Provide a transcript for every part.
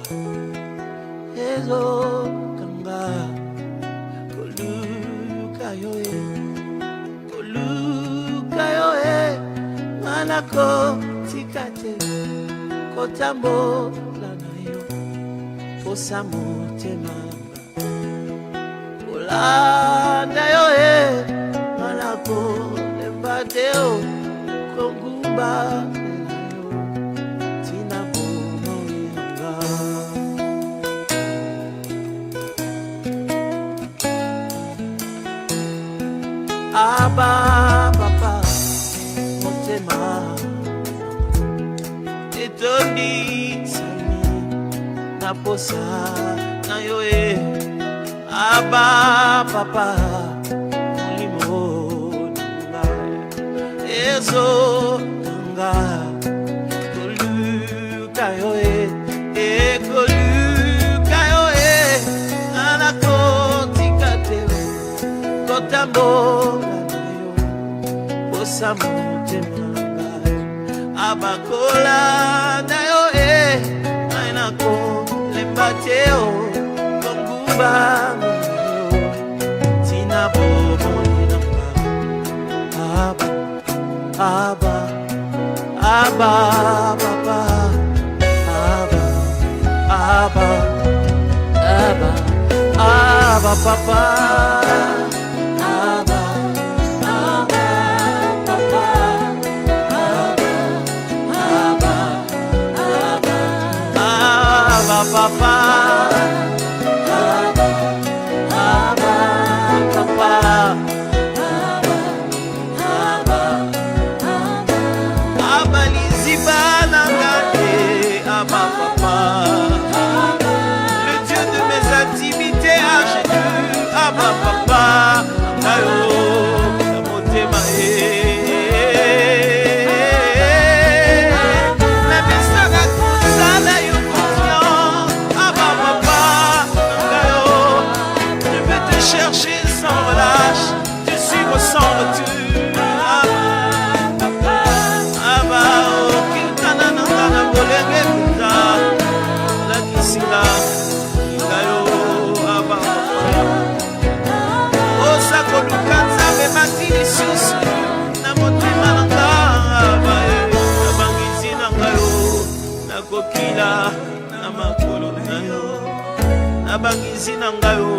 ezo kanga koluka yo manako tikate kotambola na yo posa motema olanda yo manako lembateo kongumba Aba papa motema etoni sami na posa na yo Aba papa limo nanga ezo nanga koluka yo koluka yo anakotikate kotambo Samutema abakola na yo ainako lembateo konguba tina bobo aba aba aba papa aba aba aba aba papa Papa, papa, Abaliziba nangate, Abba papa, le Dieu de mes intimités à genoux, Abba papa, ayo, motema chercher sans relâche, te suivre sans retour. Aba okitana nangana bolenge kuta la kisila ngayo aba osako lukanza be matili susu na motema nanga aba abangizi nangayo nakokila na makolo nayo abangizi nangayo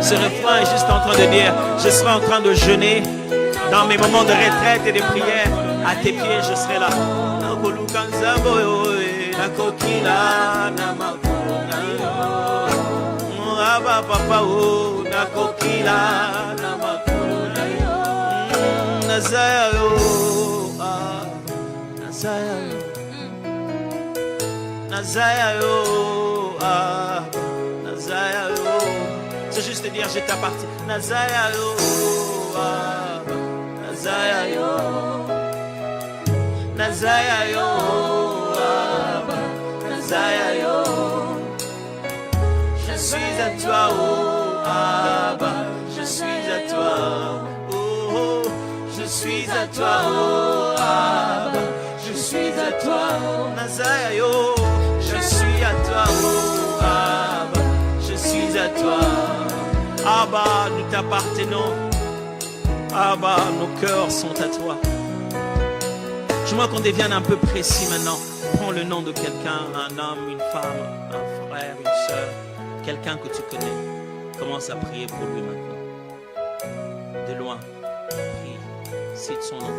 Ce refrain est juste en train de dire, je serai en train de jeûner dans mes moments de retraite et de prière. À tes pieds, je serai là. C'est juste dire je t'appartiens. Nazaya yo, Nazaya yo, Nazaya yo, Nazaya yo. Je suis à toi, oh Abba, je suis à toi, oh, je suis à toi, oh Abba, je suis à toi, Nazaya yo, je suis à toi, oh Abba, je suis à toi. Abba, nous t'appartenons. Abba, nos cœurs sont à toi. J'aimerais qu'on devienne un peu précis maintenant. Prends le nom de quelqu'un, un homme, une femme, un frère, une soeur, quelqu'un que tu connais. Commence à prier pour lui maintenant. De loin, prie, cite son nom.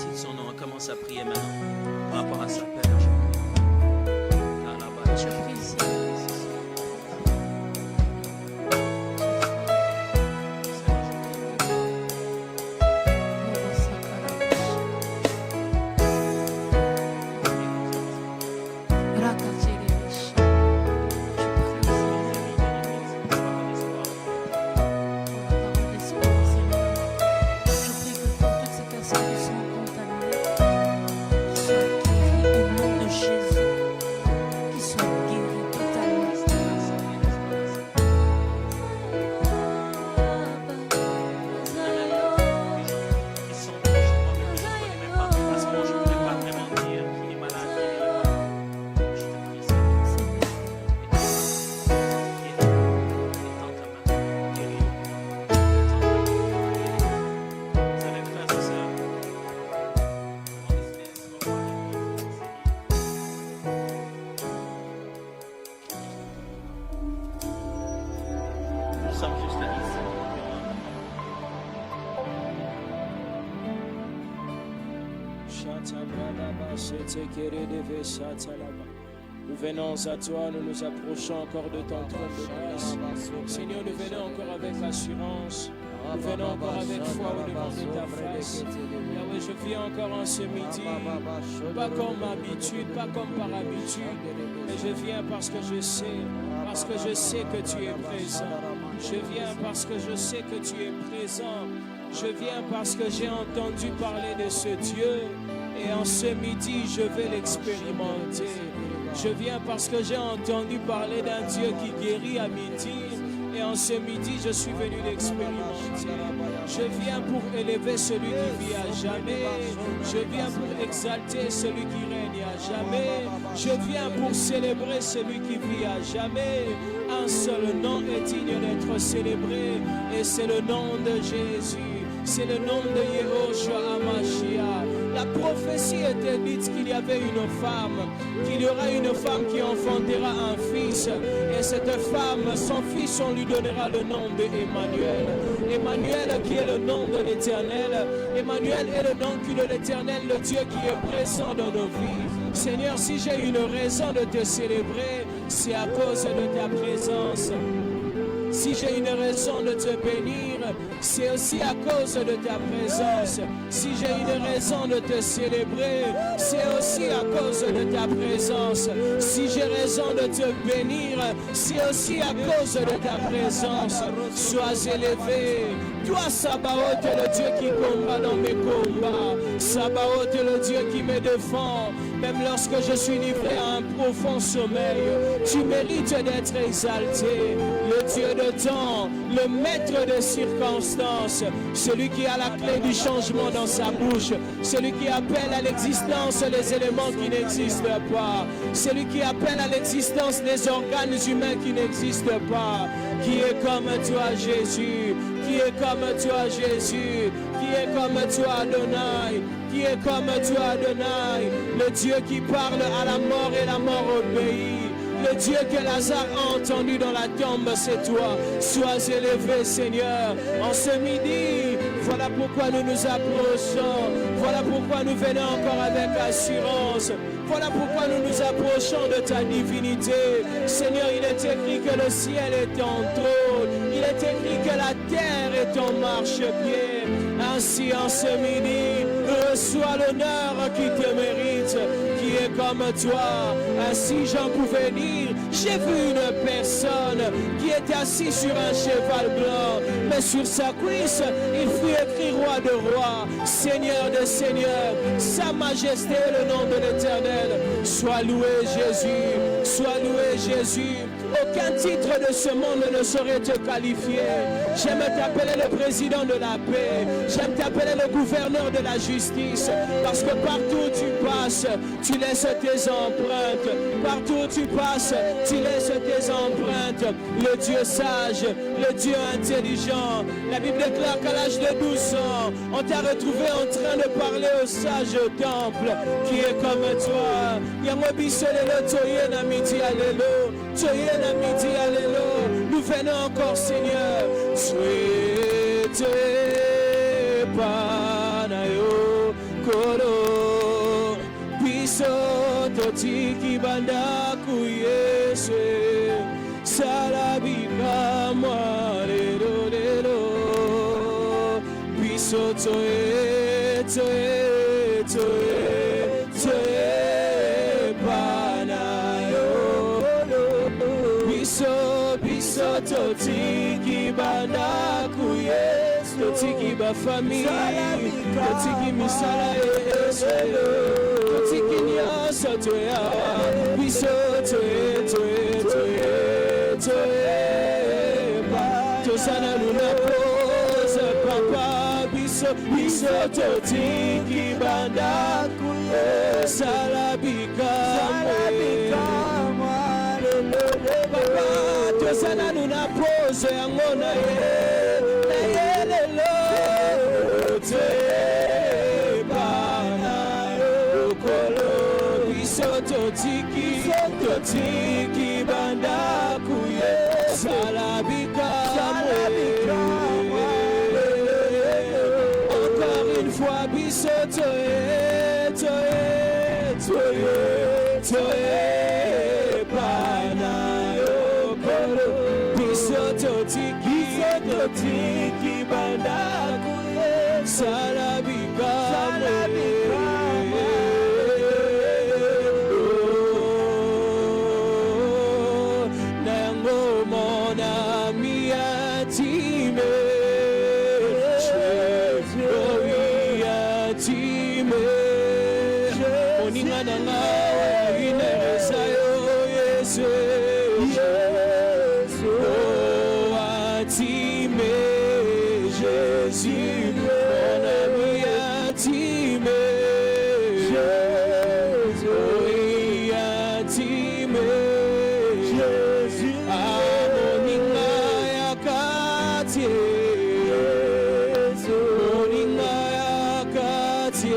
Cite son nom, commence à prier maintenant par rapport à sa père. Je prie ici. Nous venons à toi, nous nous approchons encore de ton trône de grâce. Seigneur, nous venons encore avec assurance. Nous venons encore avec foi au devant de ta face. Yahweh, je viens encore en ce midi, pas comme habitude, pas comme par habitude, mais je viens parce que je sais que tu es présent. Je viens parce que je sais que tu es présent. Je viens parce que j'ai entendu parler de ce Dieu et en ce midi, je vais l'expérimenter. Je viens parce que j'ai entendu parler d'un Dieu qui guérit à midi et en ce midi, je suis venu l'expérimenter. Je viens pour élever celui qui vit à jamais. Je viens pour exalter celui qui règne à jamais. Je viens pour célébrer celui qui vit à jamais. Un seul nom est digne d'être célébré et c'est le nom de Jésus. C'est le nom de Yehoshua HaMashiach. La prophétie était dite qu'il y avait une femme, qu'il y aura une femme qui enfantera un fils. Et cette femme, son fils, on lui donnera le nom de Emmanuel. Emmanuel qui est le nom de l'Éternel. Emmanuel est le nom de l'Éternel, le Dieu qui est présent dans nos vies. Seigneur, si j'ai une raison de te célébrer, c'est à cause de ta présence. Si j'ai une raison de te bénir, c'est aussi à cause de ta présence. Si j'ai une raison de te célébrer, c'est aussi à cause de ta présence. Si j'ai raison de te bénir, c'est aussi à cause de ta présence. Sois élevé. Toi, Sabaoth, est le Dieu qui combat dans mes combats. Sabaoth est le Dieu qui me défend. Même lorsque je suis livré à un profond sommeil, tu mérites d'être exalté. Le Dieu de temps, le maître des circonstances, celui qui a la clé du changement dans sa bouche, celui qui appelle à l'existence les éléments qui n'existent pas, celui qui appelle à l'existence les organes humains qui n'existent pas, qui est comme toi Jésus, qui est comme toi Jésus, qui est comme toi Adonai, qui est comme toi Adonai, le Dieu qui parle à la mort et la mort obéit. Le Dieu que Lazare a entendu dans la tombe, c'est toi. Sois élevé, Seigneur. En ce midi, voilà pourquoi nous nous approchons. Voilà pourquoi nous venons encore avec assurance. Voilà pourquoi nous nous approchons de ta divinité. Seigneur, il est écrit que le ciel est ton trône. Il est écrit que la terre est ton marchepied. Ainsi, en ce midi, reçois l'honneur qui te mérite, qui est comme toi. Ainsi, j'en pouvais dire, j'ai vu une personne qui était assise sur un cheval blanc, mais sur sa cuisse, il fut écrit roi de rois, seigneur de seigneurs. Sa majesté est le nom de l'Éternel. Sois loué Jésus, sois loué Jésus. Aucun titre de ce monde ne saurait te qualifier. J'aime t'appeler le président de la paix. J'aime t'appeler le gouverneur de la justice. Parce que partout où tu passes, tu laisses tes empreintes. Partout où tu passes, tu laisses tes empreintes. Le Dieu sage, le Dieu intelligent. La Bible déclare qu'à l'âge de 12 ans, on t'a retrouvé en train de parler au sage au temple, qui est comme toi. Nous venons encore, Seigneur. Tu es panayo koro piso totiki banda kuyese salabika marero piso toe panayo piso totiki banda kuyese totiki ba famille totiki misala totiki nyasa toya piso ba tosana luna pose papa piso totiki banda kuyese salabika papa tosana luna pose angona lelo te bana okolo biso totiki banda kuye salabika encore une fois biso Tiki bandaku salabika nango mona miatime miatime oningana ngawe inesayo Yesu Jésus, mon ami intime, Jésus, oui, intime, Jésus, amoninga yakati, moninga yakati,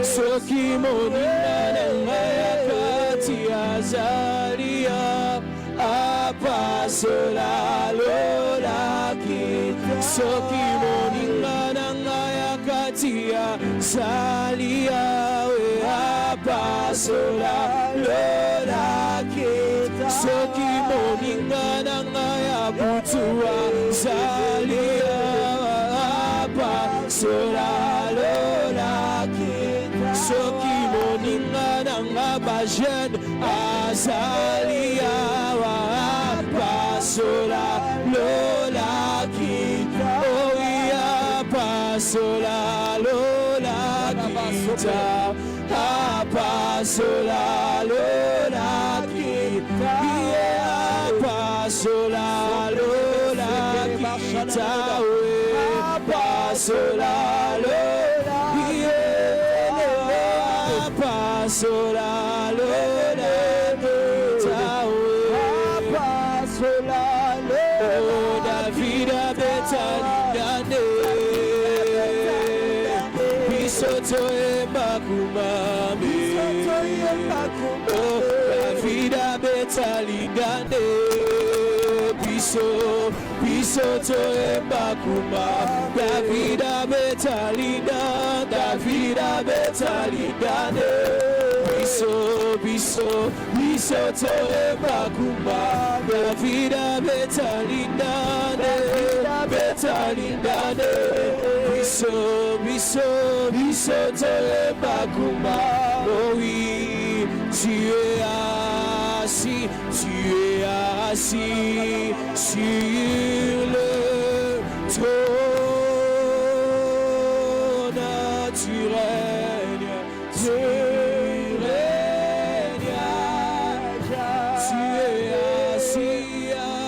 soki moninga yakati azalia, apasola lola kita. Soki moninga nanga yakatia salia we apasola lola kita. Soki moninga nanga yabutua salia apasola lola kita. Soki moninga nanga bajen asalia apasola lola kita. Sola lola kita, apa sola lola kita, apa sola lola kita, apa sola lola kita, apa sola lola kita, apa sola lola. David Betani. Bisotoye bakumame, oh, Davida betalingane. Bisotoye bakuma, Davida betalingane, Davida betalingane. Bisotoye bakuma, Davida betalingane, betalingane. Biso tele bakuma. Oh oui, tu es assis sur le trône. Tu règnes, tu règnes. Tu es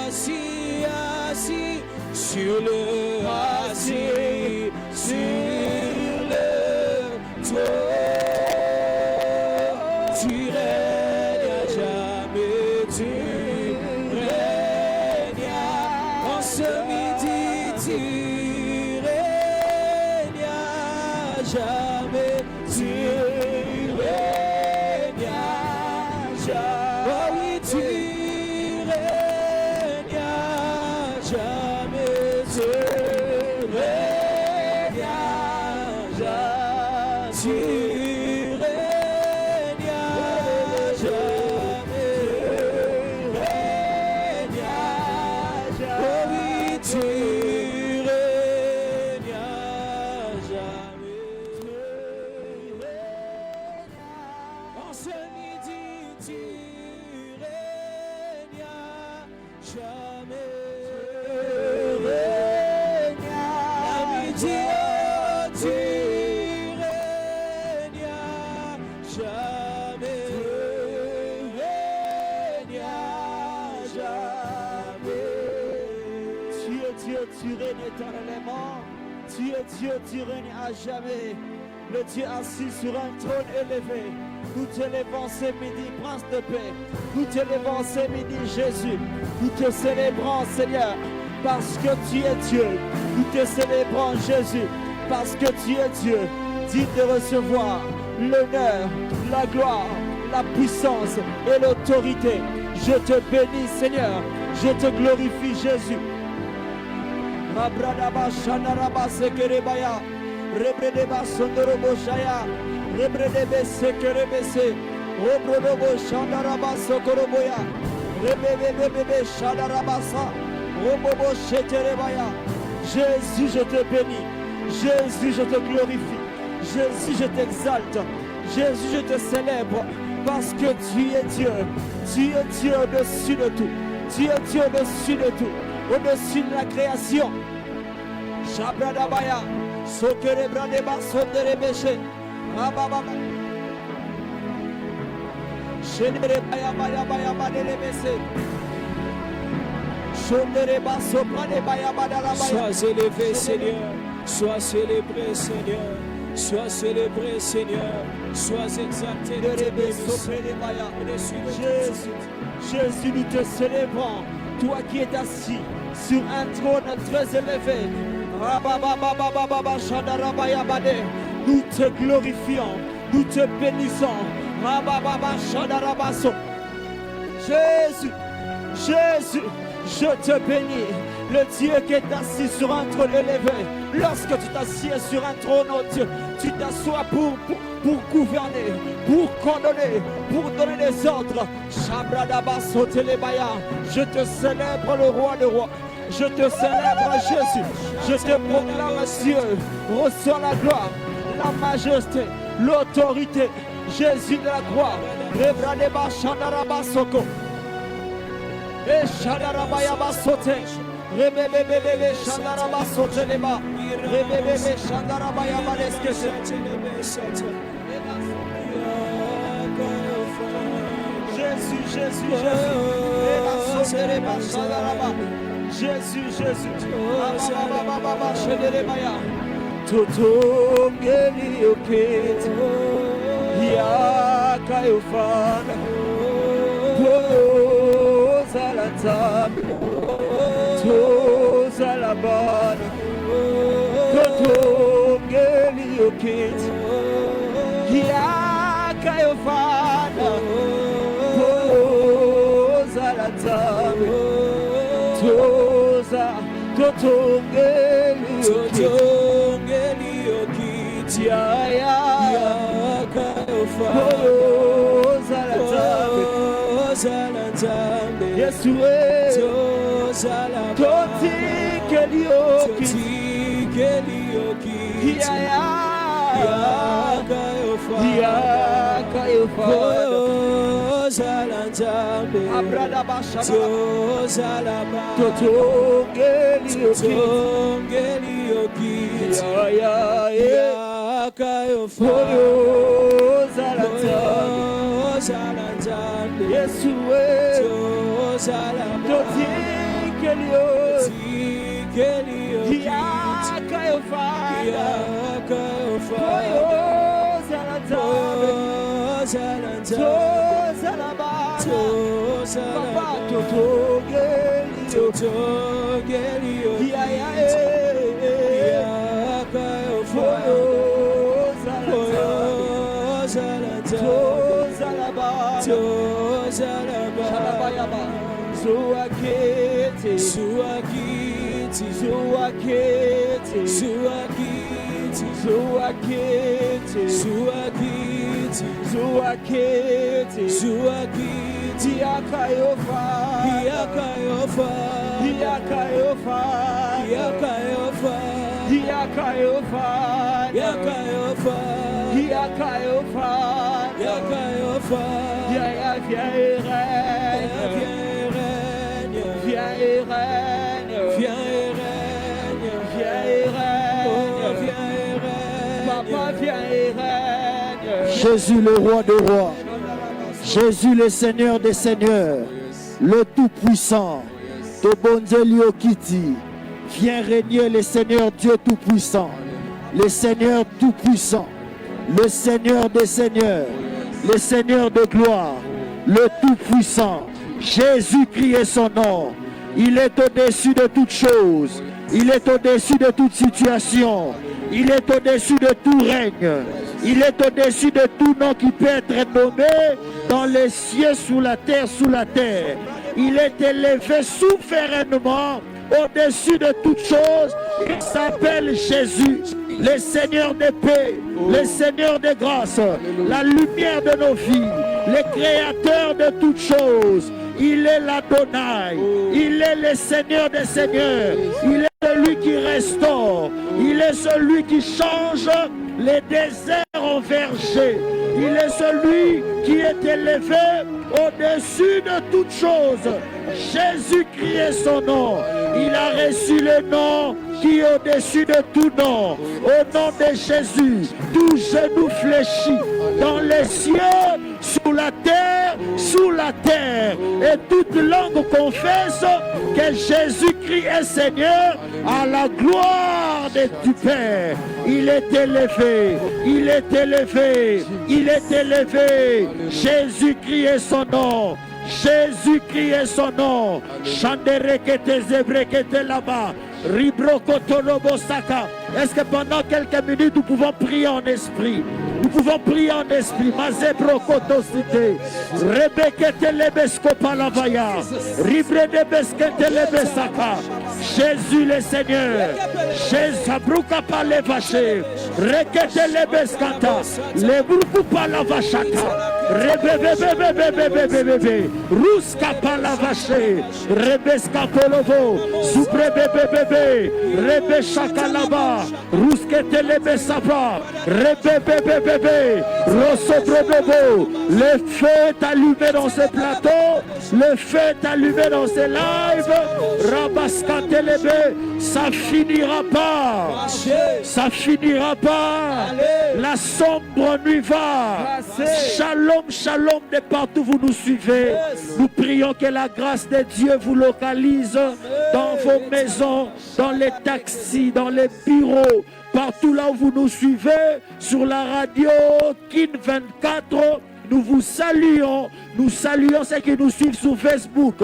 assis sur le Tu règnes à jamais, le Dieu assis sur un trône élevé. Nous t'élevons ce midi, Prince de paix. Nous t'élevons ce midi, Jésus. Nous te célébrons, Seigneur, parce que tu es Dieu. Nous te célébrons, Jésus, parce que tu es Dieu. Digne de recevoir l'honneur, la gloire, la puissance et l'autorité. Je te bénis, Seigneur. Je te glorifie, Jésus. Rabradaba Shandaraba Sekerebaya Rebredeba Sondorobo Shaya Rebredebe sekerebese. Obrodobo Shandaraba Sokoroboya. Rebebebebe Shandarabasa. Robobo Sheterebaya. Jésus, je te bénis. Jésus, je te glorifie. Jésus, je t'exalte. Jésus, je te célèbre. Parce que tu es Dieu. Tu es Dieu au-dessus de tout. Tu es Dieu au-dessus de tout. Au-dessus de la création. Shabradabaya. Sokerebradeba Sonderebeshe. Rabababa. Shenerebaya Baya Baya Badelebese. Shondereba Sopradebaya Badalabaya. Sois élevé, Seigneur. Sois célébré, Seigneur. Sois célébré, Seigneur. Sois exalté. Jésus, nous te célébrons. Toi qui es assis sur un trône très élevé. Nous te glorifions. Nous te bénissons. Jésus, Jésus, je te bénis. Le Dieu qui est assis sur un trône élevé. Lorsque tu t'assieds sur un trône, oh Dieu, tu t'assois pour gouverner, pour condamner, pour donner des ordres. Je te célèbre le roi des rois. Je te célèbre Jésus. Je te proclame Dieu. Reçois la gloire, la majesté, l'autorité. Jésus de la gloire. Rebradeba Shandaraba Soko. Et Shandarabaya Basote. Rebebebebe Shandaraba Soteleba. Rebebebe Shandarabaya Baleskese. Jésus, Jésus, Jésus. Jésus, Jésus. Baba Shenderebaya. Toto Geli Okit. Yaka Yofana. Zalatab. Zalaban, Toto Geliokit, Yakayofana, Zalatab, Toto Geliokit, Yakayofana, Zalatab, Yesue, Toti Keliokit, Abrada Basha, Toto Geliokit, Yesue, Toti Jésus le roi des rois, Jésus le Seigneur des seigneurs, le Tout-Puissant, Tobonzelio Kiti, viens régner le Seigneur Dieu Tout-Puissant, le Seigneur Tout-Puissant, le Seigneur des seigneurs, le Seigneur de gloire, le Tout-Puissant. Jésus-Christ est son nom. Il est au-dessus de toutes choses. Il est au-dessus de toute situation. Il est au-dessus de tout règne. Il est au-dessus de tout nom qui peut être nommé dans les cieux, sous la terre, sous la terre. Il est élevé souverainement au-dessus de toutes choses. Il s'appelle Jésus. le Seigneur de paix, le Seigneur de grâce, la lumière de nos vies, le créateur de toutes choses. Il est l'Adonai, il est le Seigneur des seigneurs, il est celui qui restaure, il est celui qui change les déserts en vergers. Il est celui qui est élevé au-dessus de toutes choses. Jésus-Christ est son nom. Il a reçu le nom qui est au-dessus de tout nom. Au nom de Jésus, tout genou fléchit dans les cieux, sous la terre, et toute langue confesse que Jésus-Christ est Seigneur à la gloire du Père. Il est élevé, il est élevé, il est élevé. Jésus-Christ est son nom. Jésus-Christ est son nom. Chanderekete zebrekete là-bas. Ribrokotolobosaka. Est-ce que pendant quelques minutes nous pouvons prier en esprit? Nous pouvons prier en esprit. Mazebrokotosite. Rebekete lebeskopalavaya. Ribredebeskete lebesaka. Jésus le Seigneur. Jésus brukapalevache. Rekete lebeskata. Lebrukupalavashaka. Rebebebebebebebebebe. Ruskapalavashe. Rebeskapolovo. Subrebebebebe. Rebeshakalaba. Rusketelebesapa. Rebebebebebe. Rosobrodobo. Le feu est allumé dans ce plateau. Le feu est allumé dans ce lives. Rabaskatelebe. Ça finira pas. Ça finira pas. La sombre nuit va. Shalom, shalom de partout vous nous suivez. Nous prions que la grâce de Dieu vous localise dans vos maisons, dans les taxis, dans les bureaux, partout là où vous nous suivez, sur la radio Kin 24. Nous vous saluons. Nous saluons ceux qui nous suivent sur Facebook.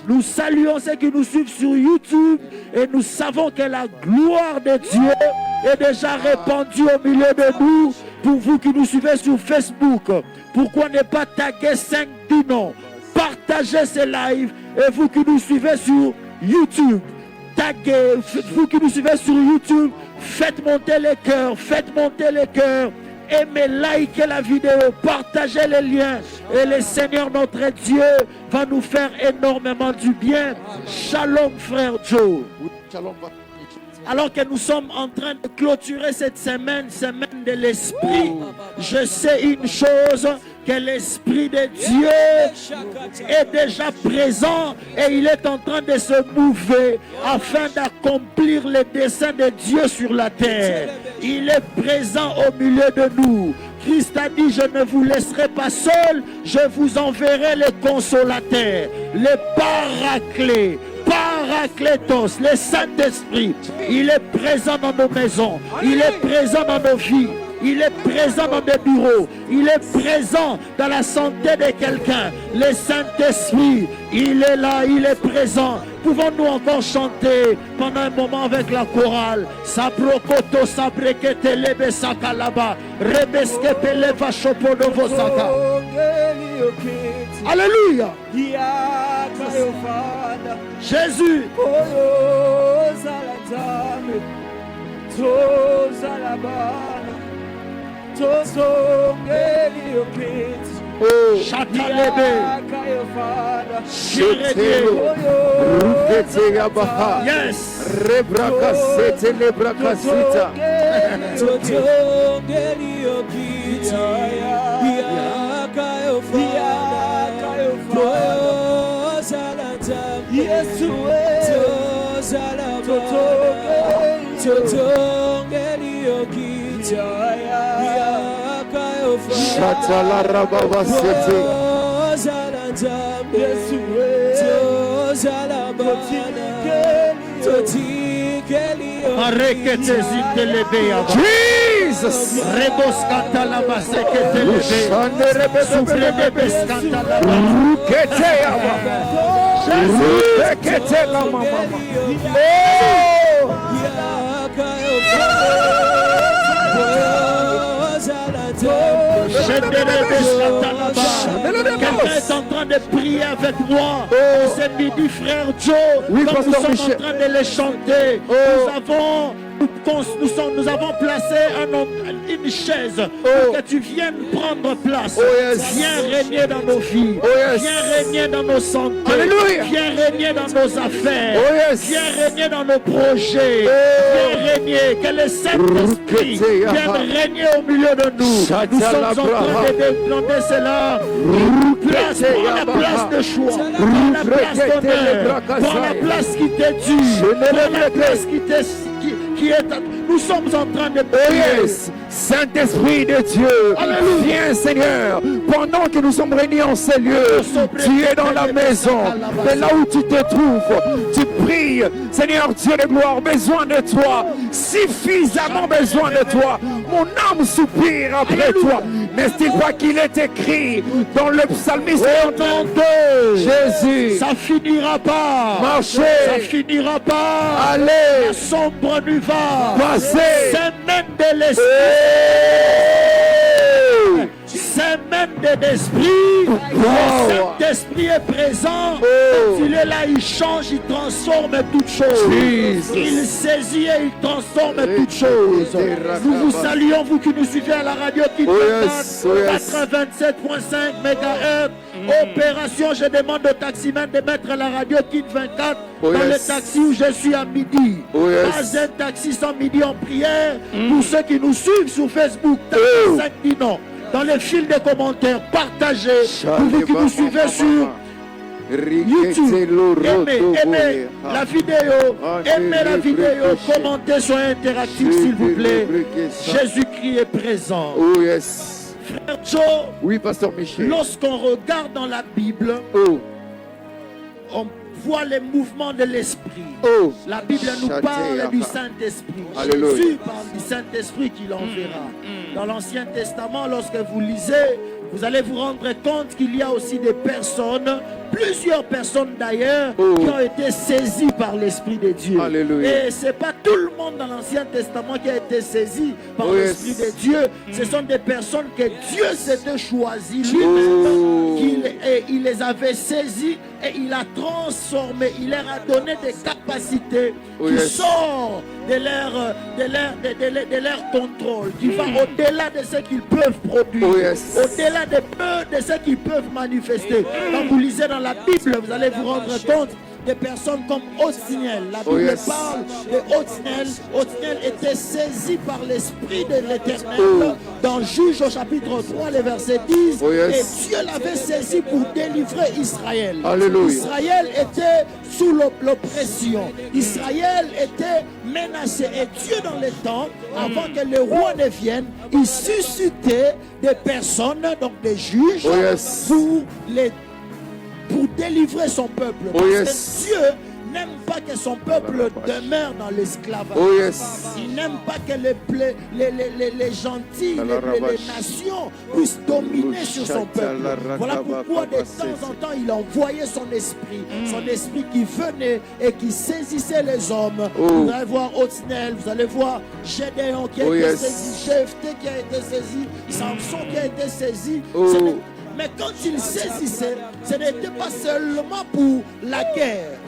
Nous saluons ceux qui nous suivent sur YouTube. Et nous savons que la gloire de Dieu est déjà répandue au milieu de nous. Pour vous qui nous suivez sur Facebook, pourquoi ne pas taguer 5 du nom? Partagez ce live. Et vous qui nous suivez sur YouTube, taguez. Vous qui nous suivez sur YouTube, faites monter les cœurs. Faites monter les cœurs. Aimez, likez la vidéo, partagez les liens et le Seigneur notre Dieu va nous faire énormément du bien. Shalom frère Joe. Alors que nous sommes en train de clôturer cette semaine de l'Esprit, je sais une chose, que l'Esprit de Dieu est déjà présent et il est en train de se mouver afin d'accomplir les desseins de Dieu sur la terre. Il est présent au milieu de nous. Christ a dit, je ne vous laisserai pas seul, je vous enverrai les consolateurs, les paraclés. Paraclétos, le Saint-Esprit, il est présent dans nos maisons, il est présent dans nos vies, il est présent dans nos bureaux, il est présent dans la santé de quelqu'un. Le Saint-Esprit, il est là, il est présent. Pouvons-nous encore chanter pendant un moment avec la chorale? Sabrokoto sabrekete lebe sakalaba, rebeske peleva shoponovo saka. Alléluia. Jésus. Chatalebe. Yes. Rebrakasete lebrakasita. Shatala rababasete. Jesus. Reboskata la basekete lebe. Souffle de beskata la Rukete yaba. Rukete la mama. Quelqu'un est en train de prier avec moi. C'est midi, frère Joe. Oui, comme nous sommes Michel. en train de les chanter. Nous nous avons placé une chaise pour que tu viennes prendre place. Viens régner dans nos vies. Viens régner dans nos santé. Alléluia. Viens régner dans nos affaires. Viens régner dans nos projets. Viens régner. Que le Saint-Esprit vienne régner au milieu de nous. Nous sommes en train de demander cela. Prends la place de choix. Prends la place d'honneur. Prends la place qui t'est due. Prends la place qui est... Nous sommes en train de prier. Saint-Esprit de Dieu, viens Seigneur, pendant que nous sommes réunis en ces lieux, tu es dans la maison, et là où tu te trouves, tu pries, Seigneur Dieu de gloire, besoin de toi, suffisamment besoin de toi, mon âme soupire après toi. N'est-il pas qu'il est écrit dans le psalmiste Jésus, ça finira pas, marchez, ça finira pas, allez, la sombre nuit va passez, semaine de l'esprit. Semaine de l'esprit, le Saint-Esprit est présent. Quand il est là, il change, il transforme toutes choses. Il saisit et il transforme toutes choses. Nous vous saluons, vous qui nous suivez à la radio Kid 87.5 MHz. Opération, je demande au taximan de mettre la radio Kid 24 dans le taxi où je suis à midi. Pas un taxi sans midi en prière. Pour ceux qui nous suivent sur Facebook, tapez 5 dit non. Dans les fils de commentaires, partagez. Pour vous qui nous suivez sur YouTube, aimez la vidéo, commentez, soyez interactifs s'il vous plaît. Jésus-Christ est présent. Frère Joe, oui, Pasteur Michel. Lorsqu'on regarde dans la Bible, on voit les mouvements de l'Esprit. La Bible nous parle du Saint-Esprit. Jésus parle du Saint-Esprit qui l'enverra. Dans l'Ancien Testament, lorsque vous lisez, vous allez vous rendre compte qu'il y a aussi des personnes, plusieurs personnes d'ailleurs, qui ont été saisies par l'Esprit de Dieu. Alléluia. Et ce n'est pas tout le monde dans l'Ancien Testament qui a été saisi par l'Esprit de Dieu. Ce sont des personnes que Dieu s'était choisi lui-même, il les avait saisies et il a transformé, il leur a donné des capacités qui sortent de leur contrôle, qui va au-delà de ce qu'ils peuvent produire, au-delà de ce qu'ils peuvent manifester. Quand vous lisez dans la Bible, vous allez vous rendre compte des personnes comme Othniel. La Bible parle de Othniel. Othniel était saisi par l'Esprit de l'Éternel dans Juge au chapitre 3, le verset 10. Et Dieu l'avait saisi pour délivrer Israël. Israël était sous l'oppression. Israël était menacé. Et Dieu, dans le temps, avant que le roi ne vienne, il suscitait des personnes, donc des juges, pour délivrer son peuple. Parce que Dieu n'aime pas que son peuple demeure dans l'esclavage. Il n'aime pas que les gentils, les nations puissent dominer sur son peuple. Voilà pourquoi de temps en temps il envoyait son esprit. Son esprit qui venait et qui saisissait les hommes. Vous allez voir Othniel, vous allez voir Gédéon qui a été saisi, Jephthé qui a été saisi, Samson qui a été saisi. Mais quand il saisissait, ce n'était pas seulement pour la guerre.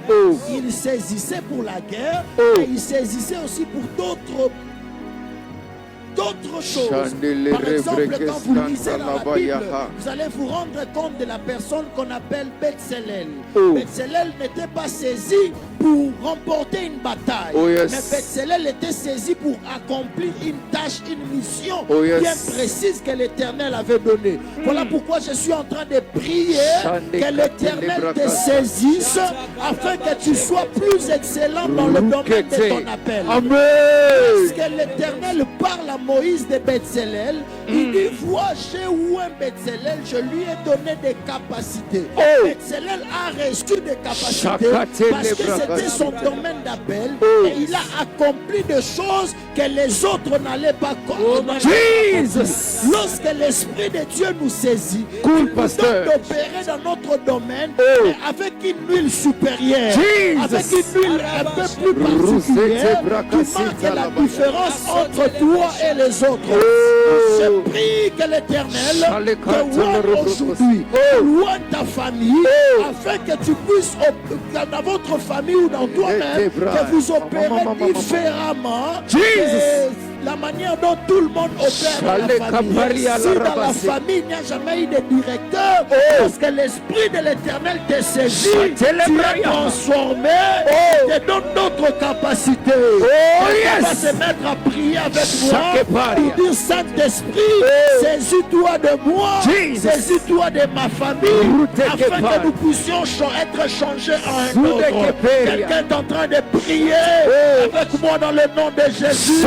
Il saisissait pour la guerre, et il saisissait aussi pour d'autres choses. Par exemple, quand vous lisez dans la Bible, vous allez vous rendre compte de la personne qu'on appelle Bethsélel. Bethsélel n'était pas saisi pour remporter une bataille, mais Bethsélel était saisi pour accomplir une tâche, une mission bien précise que l'Éternel avait donnée. Voilà pourquoi je suis en train de prier que l'Éternel te saisisse afin que tu sois plus excellent dans le domaine de ton appel. Parce que l'Éternel parle à Moïse de Bethsélel, il dit: vois, j'ai oué Bethsélel, je lui ai donné des capacités. Bethsélel a reçu des capacités parce que c'était son domaine d'appel et il a accompli des choses que les autres n'allaient pas accomplir. Lorsque l'Esprit de Dieu nous saisit, il nous donne d'opérer dans notre domaine mais avec une huile supérieure, avec une huile un peu plus particulière qui marque la différence entre toi et les autres. Je prie que l'Éternel te voie aujourd'hui, loin de ta famille, afin que tu puisses, dans votre famille ou dans toi-même, que vous opérez différemment. La manière dont tout le monde opère dans la famille. Si dans la famille il n'y a jamais eu de directeur, parce que l'Esprit de l'Éternel te saisit, tu es transformé, te donne d'autres capacités. On va se mettre à prier avec moi pour dire Saint-Esprit, saisis-toi de moi, saisis-toi de ma famille, afin que nous puissions être changés en un autre. Quelqu'un est en train de prier avec moi dans le nom de Jésus.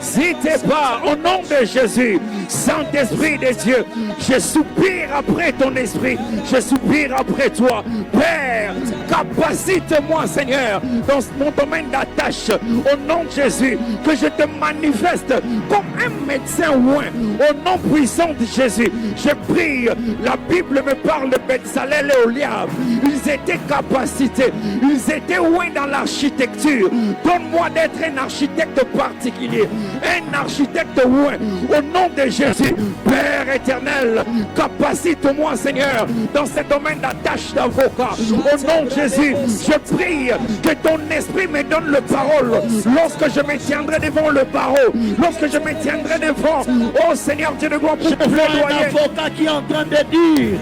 Si t'es pas au nom de Jésus, Saint-Esprit de Dieu, je soupire après ton esprit, je soupire après toi. Père, capacite-moi, Seigneur, dans mon domaine d'attache, au nom de Jésus, que je te manifeste comme un médecin loin, au nom puissant de Jésus. Je prie, la Bible me parle de Bezalel et Oliab. Ils étaient capacités, ils étaient loin dans l'architecture. Donne-moi d'être un architecte particulier, un architecte loin, au nom de Jésus. Père éternel, capacite-moi, Seigneur, dans ce domaine d'attache d'avocat. Au nom de Jésus, je prie que ton esprit me donne le parole lorsque je me tiendrai devant le barreau, lorsque je me tiendrai devant, oh Seigneur Dieu de gloire, pour te plaidoyer. Un avocat qui est en train de dire,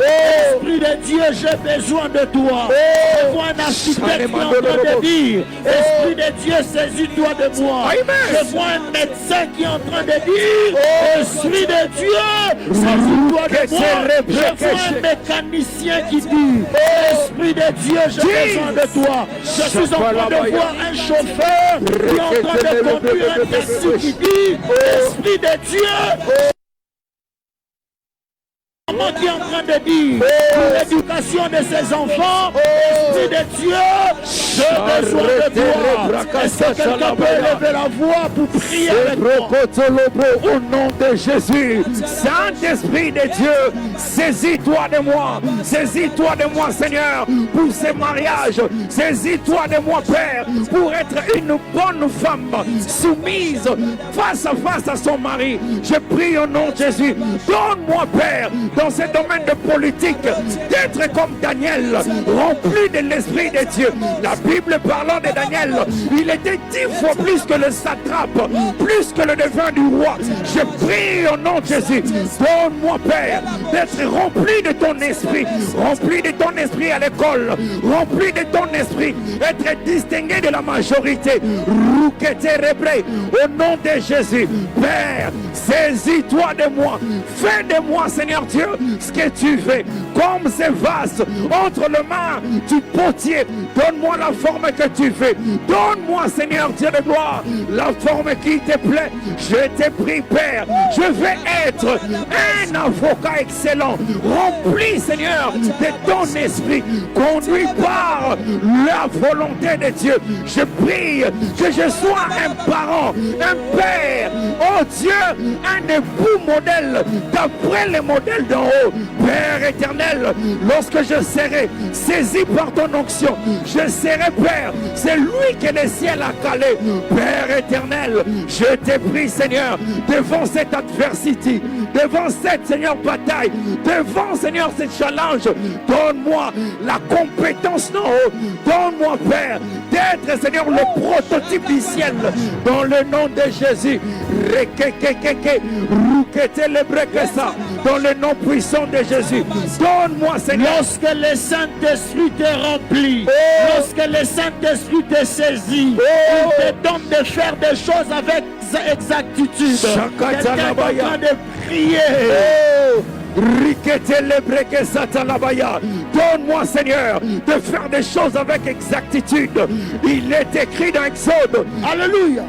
Esprit de Dieu, j'ai besoin de toi. Je vois un architecte qui est en train de dire, Esprit de Dieu, saisis-toi de moi. Je vois un médecin qui est en train de dire, Esprit de Dieu, saisis-toi de moi. Je vois un mécanicien qui dit, Esprit de Dieu, j'ai besoin de toi. Je suis en train de voir un chauffeur qui est en train de conduire un taxi qui dit, Esprit de Dieu, qui est en train de dire pour l'éducation de ses enfants, Esprit de Dieu, j'ai besoin de toi. Est-ce que quelqu'un peut lever la voix pour prier avec moi? Au nom de Jésus, Saint-Esprit de Dieu, saisis-toi de moi, saisis-toi de moi, Seigneur, pour ces mariages, saisis-toi de moi, Père, pour être une bonne femme soumise face à face à son mari. Je prie au nom de Jésus, donne-moi, Père, dans ce domaine de politique, d'être comme Daniel, rempli de l'Esprit de Dieu. La Bible parlant de Daniel, il était 10 fois plus que le satrape, plus que le devin du roi. Je prie au nom de Jésus, donne-moi, Père, d'être rempli de ton esprit, rempli de ton esprit à l'école, rempli de ton esprit, être distingué de la majorité. Au nom de Jésus, Père, saisis-toi de moi, fais de moi, Seigneur Dieu, ce que tu fais, comme ces vases entre les mains du potier. Donne-moi la forme que tu fais, donne-moi, Seigneur Dieu de gloire, la forme qui te plaît. Je t'ai pris, Père, je vais être un avocat excellent, rempli, Seigneur, de ton esprit, conduit par la volonté de Dieu. Je prie que je sois un parent, un père, oh Dieu, un époux modèle, d'après le modèle d'en haut. Père éternel, lorsque je serai saisi par ton onction, je serai, Père, c'est lui que le ciel a calé. Père éternel, je t'ai pris, Seigneur, devant cette adversité, devant cette, Seigneur, bataille, devant, Seigneur, ce challenge. Donne-moi la compétence d'en haut, donne-moi, Père, d'être, Seigneur, le prototype du ciel, dans le nom de Jésus. Dans le nom puissant de Jésus, donne-moi, Seigneur. Lorsque le Saint-Esprit te remplit, lorsque le Saint-Esprit te saisit, il te donne de faire des choses avec exactitude. Quelqu'un est en train de prier. Donne-moi, Seigneur, de faire des choses avec exactitude. Il est écrit dans Exode, alléluia,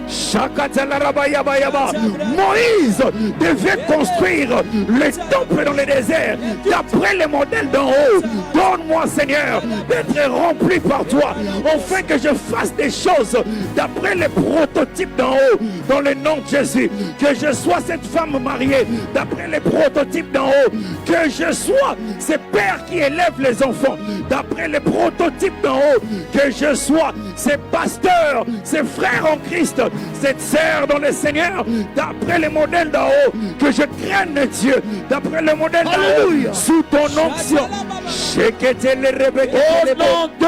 Moïse devait construire le temple dans le désert d'après le modèle d'en haut. Donne-moi, Seigneur, d'être rempli par toi, afin que je fasse des choses d'après les prototypes d'en haut, dans le nom de Jésus. Que je sois cette femme mariée d'après les prototypes d'en haut, Que je sois ces pères qui élèvent les enfants d'après les prototypes d'en haut. Que je sois ces pasteurs, ces frères en Christ, cette sœur dans le Seigneur d'après les modèles d'en haut. Que je craigne Dieu d'après le modèle d'en haut. Sous ton onction. Au nom de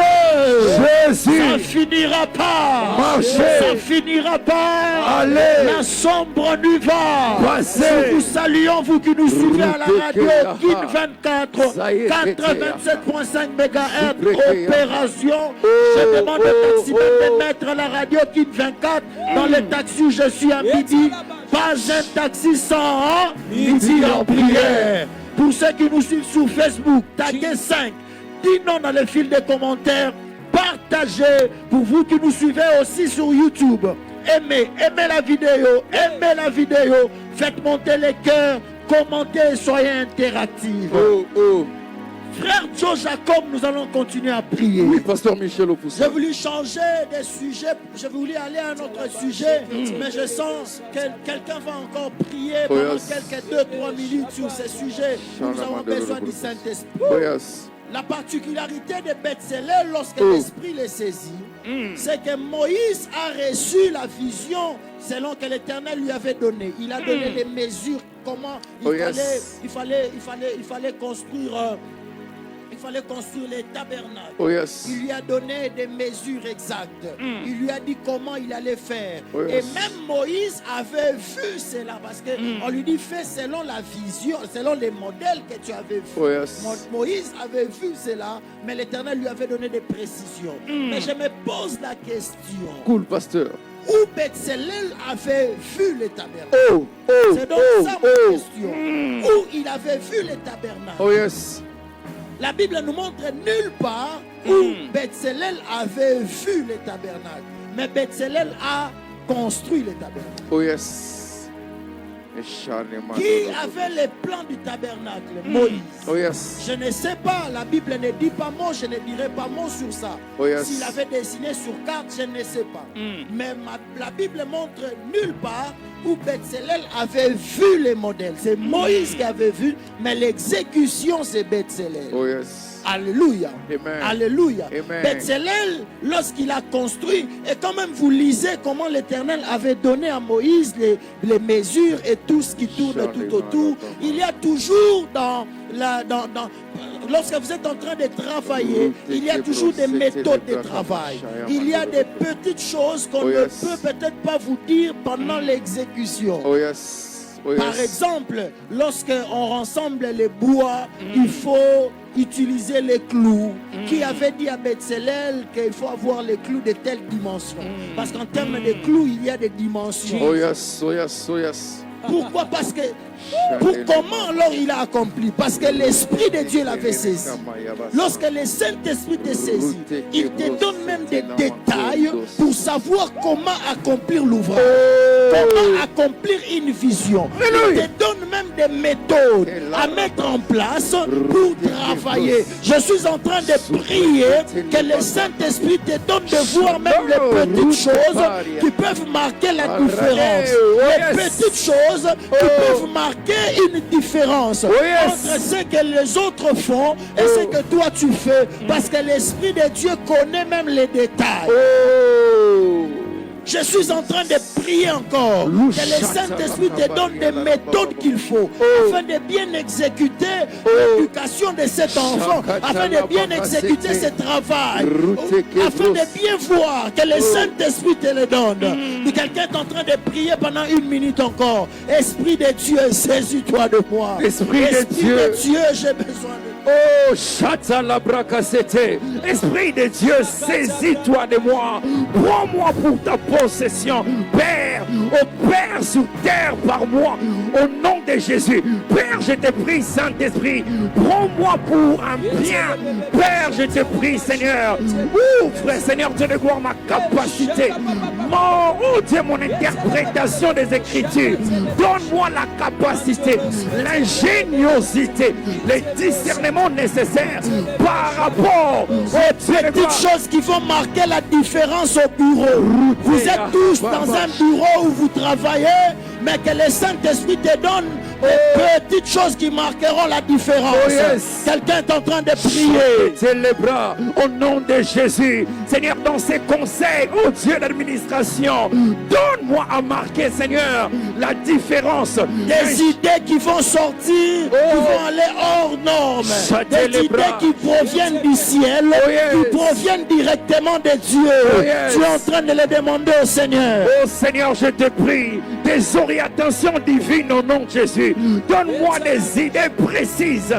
Jésus. ça finira pas. Marchez. Ça finira pas. Allez. La sombre nuit va. Passez. Nous vous saluons, vous qui nous suivez à la radio KIN 24, Ça y est, 87.5 MHz, opération. Je demande au taximan de mettre la radio KIN 24 dans le taxi où je suis à midi. Pas un taxi sans midi en prière. Pour ceux qui nous suivent sur Facebook, taguez 5. Dis non dans le fil des commentaires. Partagez. Pour vous qui nous suivez aussi sur YouTube, aimez la vidéo. Faites monter les cœurs. Commentez et soyez interactifs. Frère Joe Jacob, nous allons continuer à prier. Oui, pasteur Michel Opoussa. J'ai voulu changer de sujet, j'ai voulu aller à un autre sujet, mais je sens que quelqu'un va encore prier pendant quelques 2-3 minutes sur ce sujet. Nous avons besoin du Saint-Esprit. La particularité de Bethsélel lorsque l'Esprit les saisit, c'est que Moïse a reçu la vision selon que l'Éternel lui avait donné. Il a donné les mesures, comment il fallait construire. Il fallait construire les tabernacles. Il lui a donné des mesures exactes. Il lui a dit comment il allait faire. Et même Moïse avait vu cela parce qu'on lui dit fais selon la vision, selon les modèles que tu avais vus. Moïse avait vu cela, mais l'Éternel lui avait donné des précisions. Mais je me pose la question. Cool, pasteur. Où Bethsélel avait vu les tabernacles. C'est donc ça ma question. Où il avait vu les tabernacles. La Bible nous montre nulle part où Bethsélel avait vu les tabernacles. Mais Bethsélel a construit les tabernacles. Qui avait les plans du tabernacle? Moïse. Je ne sais pas, la Bible ne dit pas mot, je ne dirai pas mot sur ça. S'il avait dessiné sur carte, je ne sais pas. Mais la Bible montre nulle part où Bethsélel avait vu les modèles. C'est Moïse qui avait vu, mais l'exécution c'est Bethsélel. Alléluia. Alléluia. Bethsélel, lorsqu'il a construit, et quand même vous lisez comment l'Éternel avait donné à Moïse les mesures et tout ce qui tourne tout autour, il y a toujours lorsque vous êtes en train de travailler, il y a toujours des méthodes de travail. Il y a des petites choses qu'on ne peut peut-être pas vous dire pendant l'exécution. Par exemple, lorsqu'on rassemble les bois, il faut utiliser les clous. Qui avait dit à Bethsélel qu'il faut avoir les clous de telle dimension? Parce qu'en termes de clous, il y a des dimensions. Pourquoi? Parce que comment alors il a accompli? Parce que l'Esprit de Dieu l'avait saisi. Lorsque le Saint-Esprit te saisit, il te donne même des détails pour savoir comment accomplir l'ouvrage, comment accomplir une vision. Il te donne même des méthodes à mettre en place pour travailler. Je suis en train de prier que le Saint-Esprit te donne de voir même les petites choses qui peuvent marquer la différence. Les petites choses qui peuvent marquer une différence entre ce que les autres font et ce que toi tu fais, parce que l'Esprit de Dieu connaît même les détails. Je suis en train de prier encore que le Saint-Esprit te donne des méthodes qu'il faut afin de bien exécuter l'éducation de cet enfant, afin de bien exécuter ce travail, afin de bien voir que le Saint-Esprit te le donne. Et quelqu'un est en train de prier pendant 1 minute encore. Esprit de Dieu, saisis-toi de moi. Esprit de Dieu, j'ai besoin de toi. Oh, Chatalabrakasete. Esprit de Dieu, saisis-toi de moi. Prends-moi pour ta possession. Père, oh Père sur terre par moi. Au nom de Jésus. Père, je te prie, Saint-Esprit. Prends-moi pour un bien. Père, je te prie, Seigneur. Ouvre, Seigneur, Dieu de gloire, ma capacité. Oh Dieu, mon interprétation des Écritures. Donne-moi la capacité, l'ingéniosité, les discernements nécessaires par rapport aux petites choses qui vont marquer la différence au bureau. Vous êtes tous dans un bureau où vous travaillez, mais que le Saint-Esprit te donne Des petites choses qui marqueront la différence. Oh, yes. Quelqu'un est en train de prier. C'est les bras au nom de Jésus. Seigneur, dans ces conseils, oh Dieu d'administration, donne-moi à marquer, Seigneur, la différence. Des idées qui vont sortir, qui vont aller hors normes. Des les idées bras. qui proviennent du ciel, Oh, yes. qui proviennent directement de Dieu. Oh, yes. Tu es en train de les demander au Seigneur. Oh Seigneur, je te prie, des orientations divines au nom de Jésus. Donne-moi des idées précises.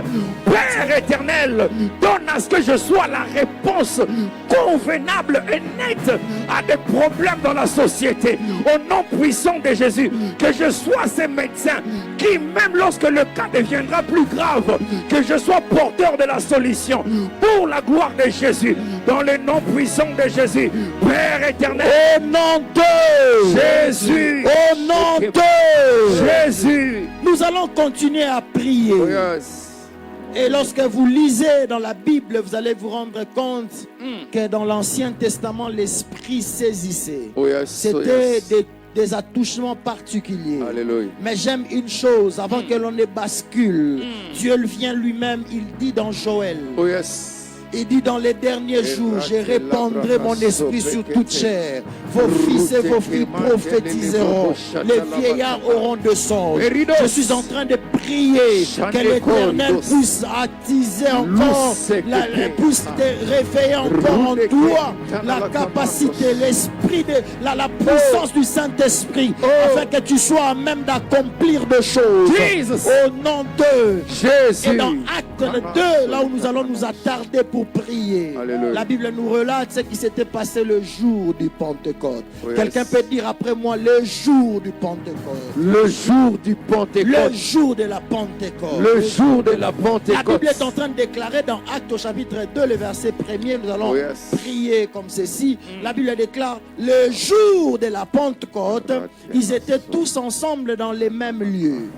Père éternel, donne à ce que je sois la réponse convenable et nette à des problèmes dans la société. Au nom puissant de Jésus, que je sois ces médecins qui, même lorsque le cas deviendra plus grave, que je sois porteur de la solution pour la gloire de Jésus. Dans le nom puissant de Jésus, Père éternel. Au nom de Jésus. Au nom de Jésus. Nous allons continuer à prier. Et lorsque vous lisez dans la Bible, vous allez vous rendre compte que dans l'Ancien Testament, l'Esprit saisissait. C'était des attouchements particuliers. Alléluia. Mais j'aime une chose, avant que l'on ne bascule, Dieu vient lui-même, il dit dans Joël, Oh yes. il dit dans les derniers jours, je répandrai mon esprit sur toute chair. Vos fils et vos filles prophétiseront. Les vieillards auront de songes. Je suis en train de prier que l'Éternel puisse attiser encore, puisse te réveiller encore en toi la capacité, l'esprit, la puissance du Saint-Esprit, afin que tu sois à même d'accomplir des choses. Au nom de Jésus. Et dans Acte 2, là où nous allons nous attarder pour prier. Alléluia. La Bible nous relate ce qui s'était passé le jour du Pentecôte. Yes. Quelqu'un peut dire après moi le jour du Pentecôte. Le jour du Pentecôte. Le jour de la Pentecôte. Le jour de la La Pentecôte. Bible est en train de déclarer dans Acte au chapitre 2, le verset 1er, nous allons prier comme ceci. La Bible déclare, le jour de la Pentecôte, ils étaient tous ensemble dans les mêmes lieux.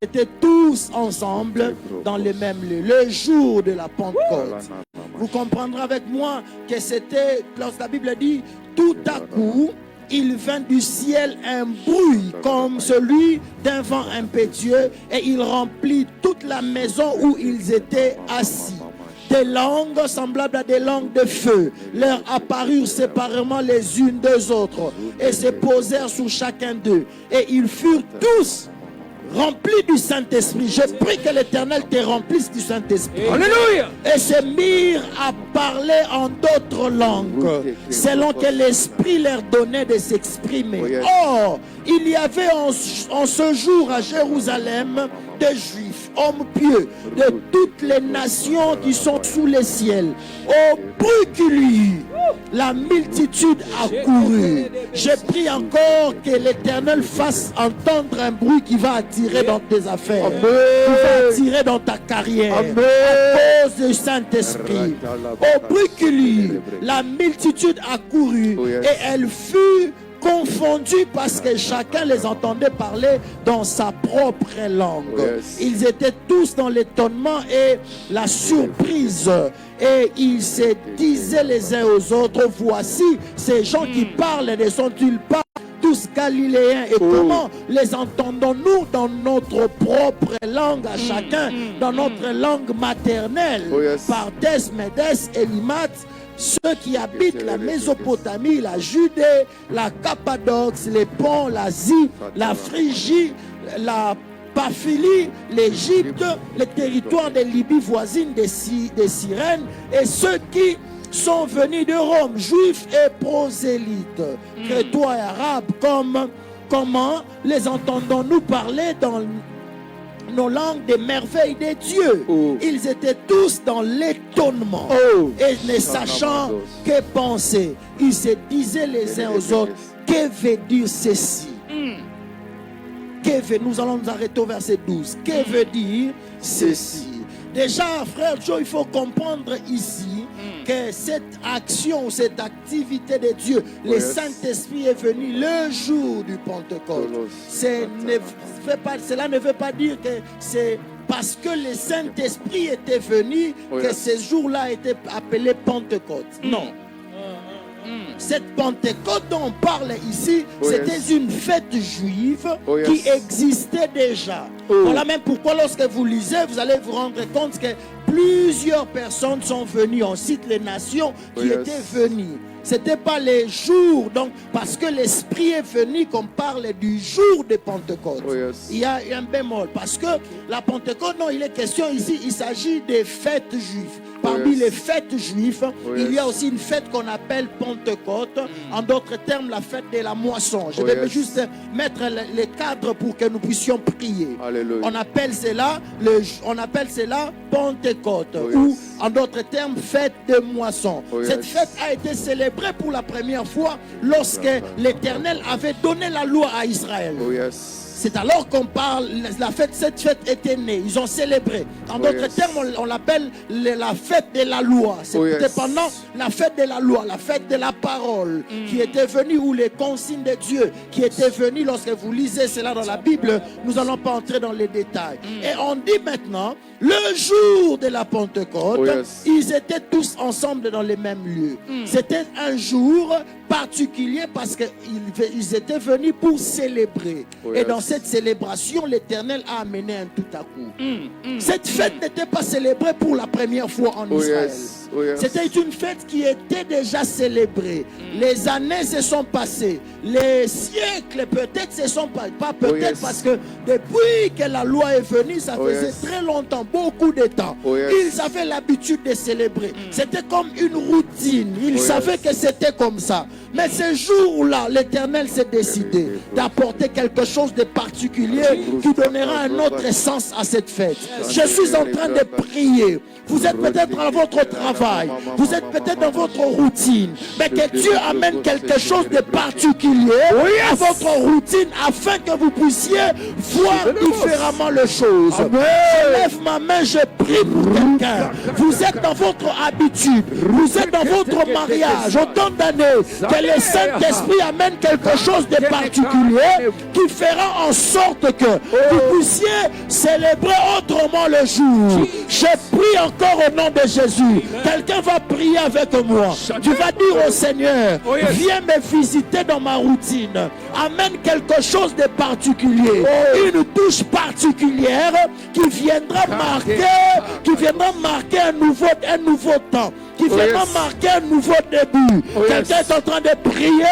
Ils étaient tous ensemble dans les mêmes lieux. Le jour de la Pentecôte. Vous comprendrez avec moi que c'était, lorsque la Bible dit, tout à coup, il vint du ciel un bruit comme celui d'un vent impétueux et il remplit toute la maison où ils étaient assis. Des langues semblables à des langues de feu leur apparurent séparément les unes des autres et se posèrent sur chacun d'eux. Et ils furent tous remplis du Saint-Esprit. Je prie que l'Éternel te remplisse du Saint-Esprit. Alléluia. Et se mirent à parler en d'autres langues, selon que l'Esprit leur donnait de s'exprimer. Or, il y avait en ce jour à Jérusalem des Juifs, hommes pieux, de toutes les nations qui sont sous le ciel. Au bruit qu'il y eut, la multitude accourut. Je prie encore que l'Éternel fasse entendre un bruit qui va attirer dans tes affaires, qui va attirer dans ta carrière, à cause du Saint-Esprit. Au bruit qu'il y eut, la multitude accourut et elle fut confondus parce que chacun les entendait parler dans sa propre langue. Ils étaient tous dans l'étonnement et la surprise. Et ils se disaient les uns aux autres, voici ces gens qui parlent, ne sont-ils pas tous galiléens? Et comment les entendons-nous dans notre propre langue à chacun, dans notre langue maternelle? Parthès, Médès, Élimat, ceux qui habitent la Mésopotamie, la Judée, la Cappadoce, les ponts, l'Asie, la Phrygie, la Paphilie, l'Égypte, les territoires de Libye voisine des Cyrènes, et ceux qui sont venus de Rome, juifs et prosélytes, crétois et arabes, comment les entendons-nous parler dans nos langues des merveilles des dieux? Ils étaient tous dans l'étonnement et ne sachant que penser. Ils se disaient les uns aux autres, que veut dire ceci? Nous allons nous arrêter au verset 12. Que veut dire ceci? Déjà, frère Joe, il faut comprendre ici que cette action, cette activité de Dieu, le Saint-Esprit est venu le jour du Pentecôte. Cela ne veut pas dire que c'est parce que le Saint-Esprit était venu que ce jour-là était appelé Pentecôte. Non. Cette Pentecôte dont on parle ici, c'était une fête juive qui existait déjà. Voilà même pourquoi lorsque vous lisez, vous allez vous rendre compte que plusieurs personnes sont venues. On cite les nations qui étaient venues. Ce n'était pas les jours, donc, parce que l'Esprit est venu qu'on parle du jour de Pentecôte. Il y a un bémol, parce que la Pentecôte, non, il est question ici, il s'agit des fêtes juives. Parmi les fêtes juives, il y a aussi une fête qu'on appelle Pentecôte. En d'autres termes, la fête de la moisson. Je vais juste mettre les cadres pour que nous puissions prier. On appelle cela Pentecôte, ou en d'autres termes, fête de moisson. Cette fête a été célébrée pour la première fois lorsque l'Éternel avait donné la loi à Israël. C'est alors qu'on parle, cette fête était née, ils ont célébré. En d'autres termes, on l'appelle la fête de la loi. C'était pendant la fête de la loi, la fête de la parole qui était venue, ou les consignes de Dieu qui étaient venues. Lorsque vous lisez cela dans la Bible, nous n'allons pas entrer dans les détails. Et on dit maintenant, le jour de la Pentecôte, ils étaient tous ensemble dans les mêmes lieux. C'était un jour particulier parce qu'ils étaient venus pour célébrer. Et dans cette célébration, l'Éternel a amené un tout à coup. Cette fête n'était pas célébrée pour la première fois en Israël. C'était une fête qui était déjà célébrée. Les années se sont passées. Les siècles peut-être se sont pas peut-être parce que depuis que la loi est venue, ça faisait très longtemps, beaucoup de temps. Ils avaient l'habitude de célébrer. C'était comme une routine. Ils savaient que c'était comme ça. Mais ce jour-là, l'Éternel s'est décidé d'apporter quelque chose de particulier qui donnera un autre sens à cette fête. Je suis en train de prier. Vous êtes peut-être dans votre travail, vous êtes peut-être dans votre routine, mais que Dieu amène quelque chose de particulier à votre routine afin que vous puissiez voir différemment les choses. Je lève ma main, je prie pour quelqu'un. Vous êtes dans votre habitude, vous êtes dans votre mariage, autant d'années, que le Saint-Esprit amène quelque chose de particulier qui fera en sorte que vous puissiez célébrer autrement le jour. Je prie encore au nom de Jésus. Quelqu'un va prier avec moi. Tu vas dire au Seigneur, viens me visiter dans ma routine. Amène quelque chose de particulier. Une touche particulière qui viendra marquer un nouveau temps. Qui viendra marquer un nouveau début. Quelqu'un est en train de prier,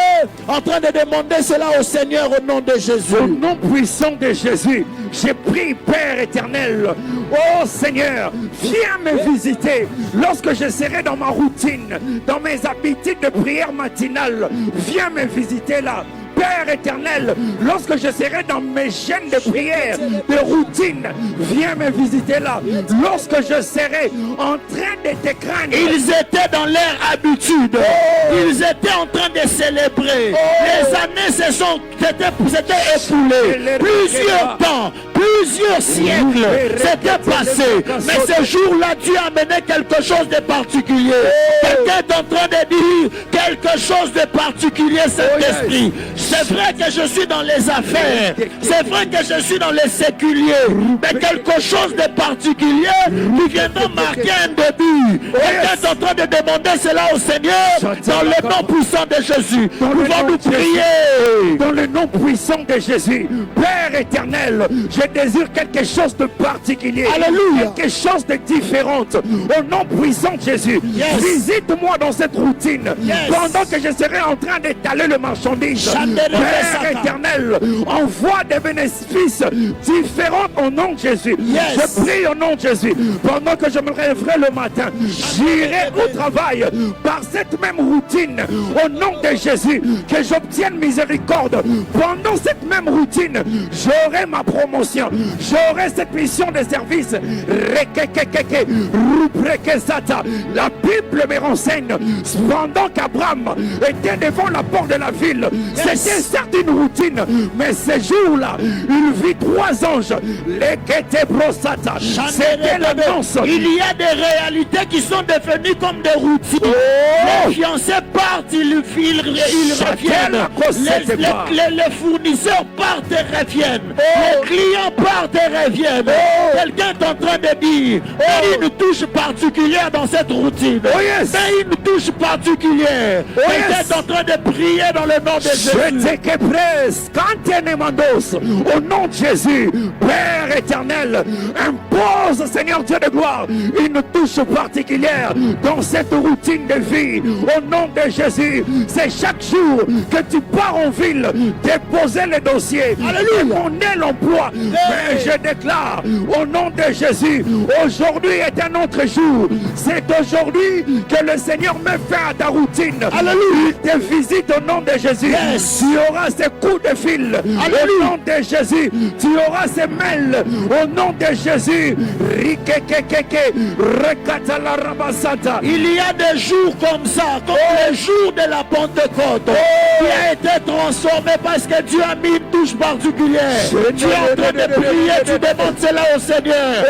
en train de demander cela au Seigneur au nom de Jésus. Au nom puissant de Jésus, j'ai prié, Père éternel. Oh Seigneur, viens me visiter lorsque je serai dans ma routine, dans mes habitudes de prière matinale. Viens me visiter là. Père éternel, lorsque je serai dans mes chaînes de prière, de routine, viens me visiter là. Lorsque je serai en train de te craindre. Ils étaient dans leur habitude. Ils étaient en train de célébrer. Les années s'étaient écoulées. Plusieurs temps, plusieurs siècles s'étaient passés. Mais ce jour-là, Dieu a amené quelque chose de particulier. Quelqu'un est en train de dire quelque chose de particulier, Saint-Esprit. C'est vrai que je suis dans les affaires. C'est vrai que je suis dans les séculiers. Mais quelque chose de particulier qui viendra marquer un début. Quelqu'un est en train de demander cela au Seigneur dans le nom puissant de Jésus. Nous allons nous prier. Dans le nom puissant de Jésus. Père éternel, je désire quelque chose de particulier. Alléluia. Quelque chose de différent. Au nom puissant de Jésus. Visite-moi dans cette routine. Pendant que je serai en train d'étaler le marchandise. Père éternel, envoie des bénéfices différents au nom de Jésus. Je prie au nom de Jésus. Pendant que je me lèverai le matin, j'irai au travail par cette même routine au nom de Jésus, que j'obtienne miséricorde. Pendant cette même routine, j'aurai ma promotion, j'aurai cette mission de service. La Bible me renseigne, pendant qu'Abraham était devant la porte de la ville, c'était certes une routine, mais ce jour-là, il vit 3 anges. C'était l'annonce. Il y a des réalités qui sont devenues comme des routines. Les fiancés partent, ils reviennent. les fournisseurs partent et reviennent. Les clients partent et reviennent. Quelqu'un est en train de dire, mais une touche particulière dans cette routine. Mais une touche particulière. Quelqu'un est en train de prier dans le nom de Jésus. Au nom de Jésus, Père éternel, impose, Seigneur Dieu de gloire, une touche particulière dans cette routine de vie. Au nom de Jésus, c'est chaque jour que tu pars en ville déposer les dossiers, demander l'emploi. Mais je déclare au nom de Jésus, aujourd'hui est un autre jour. C'est aujourd'hui que le Seigneur met fin à ta routine. Il te visite au nom de Jésus. Tu auras ces coups de fil. Au nom de Jésus, tu auras ces mails. Au nom de Jésus. Il y a des jours comme ça, comme les jours de la Pentecôte, qui a été transformé parce que Dieu a mis une touche particulière. Tu es en train de prier, tu demandes cela au Seigneur.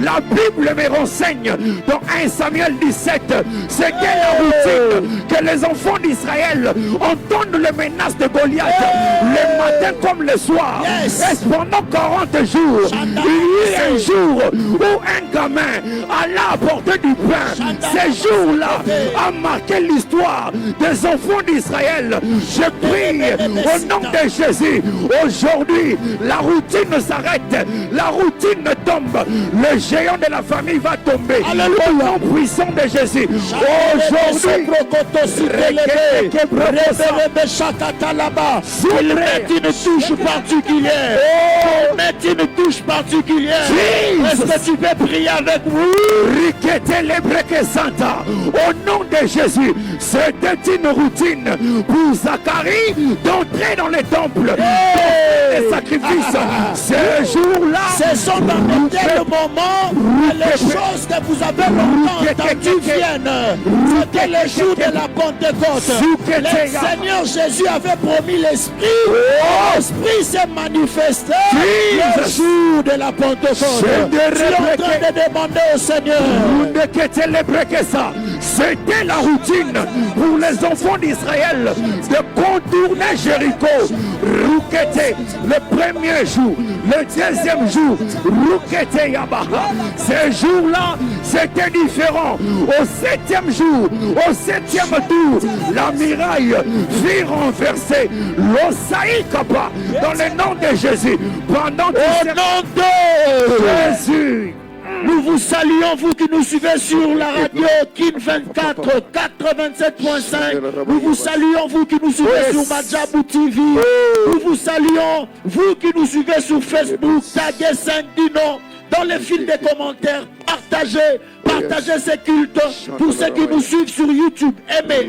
La Bible me renseigne dans 1 Samuel 17, c'est quelle la routine que les enfants d'Israël entendent les menaces de Goliath le matin comme le soir. Et pendant 40 jours, il y a un jour où un gamin alla apporter du pain. Ces jours-là a marqué l'histoire des enfants d'Israël. Je prie au nom de Jésus. Aujourd'hui, la routine s'arrête, la routine tombe. Le géant de la famille va tomber. Au nom puissant de Jésus. Aujourd'hui, il met une touche particulière. Met une touche particulière. Est-ce que tu peux prier avec nous? Au nom de Jésus, c'était une routine pour Zacharie d'entrer dans les temples, les sacrifices. Ce jour-là, ce sont dans tel moment que les choses que vous avez longtemps entendues viennent. C'était le jour de la Pentecôte. Le Seigneur Jésus avait promis l'Esprit. L'Esprit s'est manifesté le jour de la Pentecôte. Tu es en train de demander au Seigneur. C'était la routine pour les enfants d'Israël de contourner Jéricho. Le premier jour, le deuxième jour, ces jours-là, c'était différent. Au septième jour, au septième tour, la muraille fut renversée. L'Osaïkapa, dans le nom de Jésus, pendant au nom de Jésus. Nous vous saluons, vous qui nous suivez sur la radio Kin 24 87.5. Nous vous saluons, vous qui nous suivez sur Madjabou TV. Nous vous saluons, vous qui nous suivez sur Facebook. Taguez 5 Dino dans les fils des commentaires. Partagez ces cultes. Pour ceux qui nous suivent sur YouTube, aimez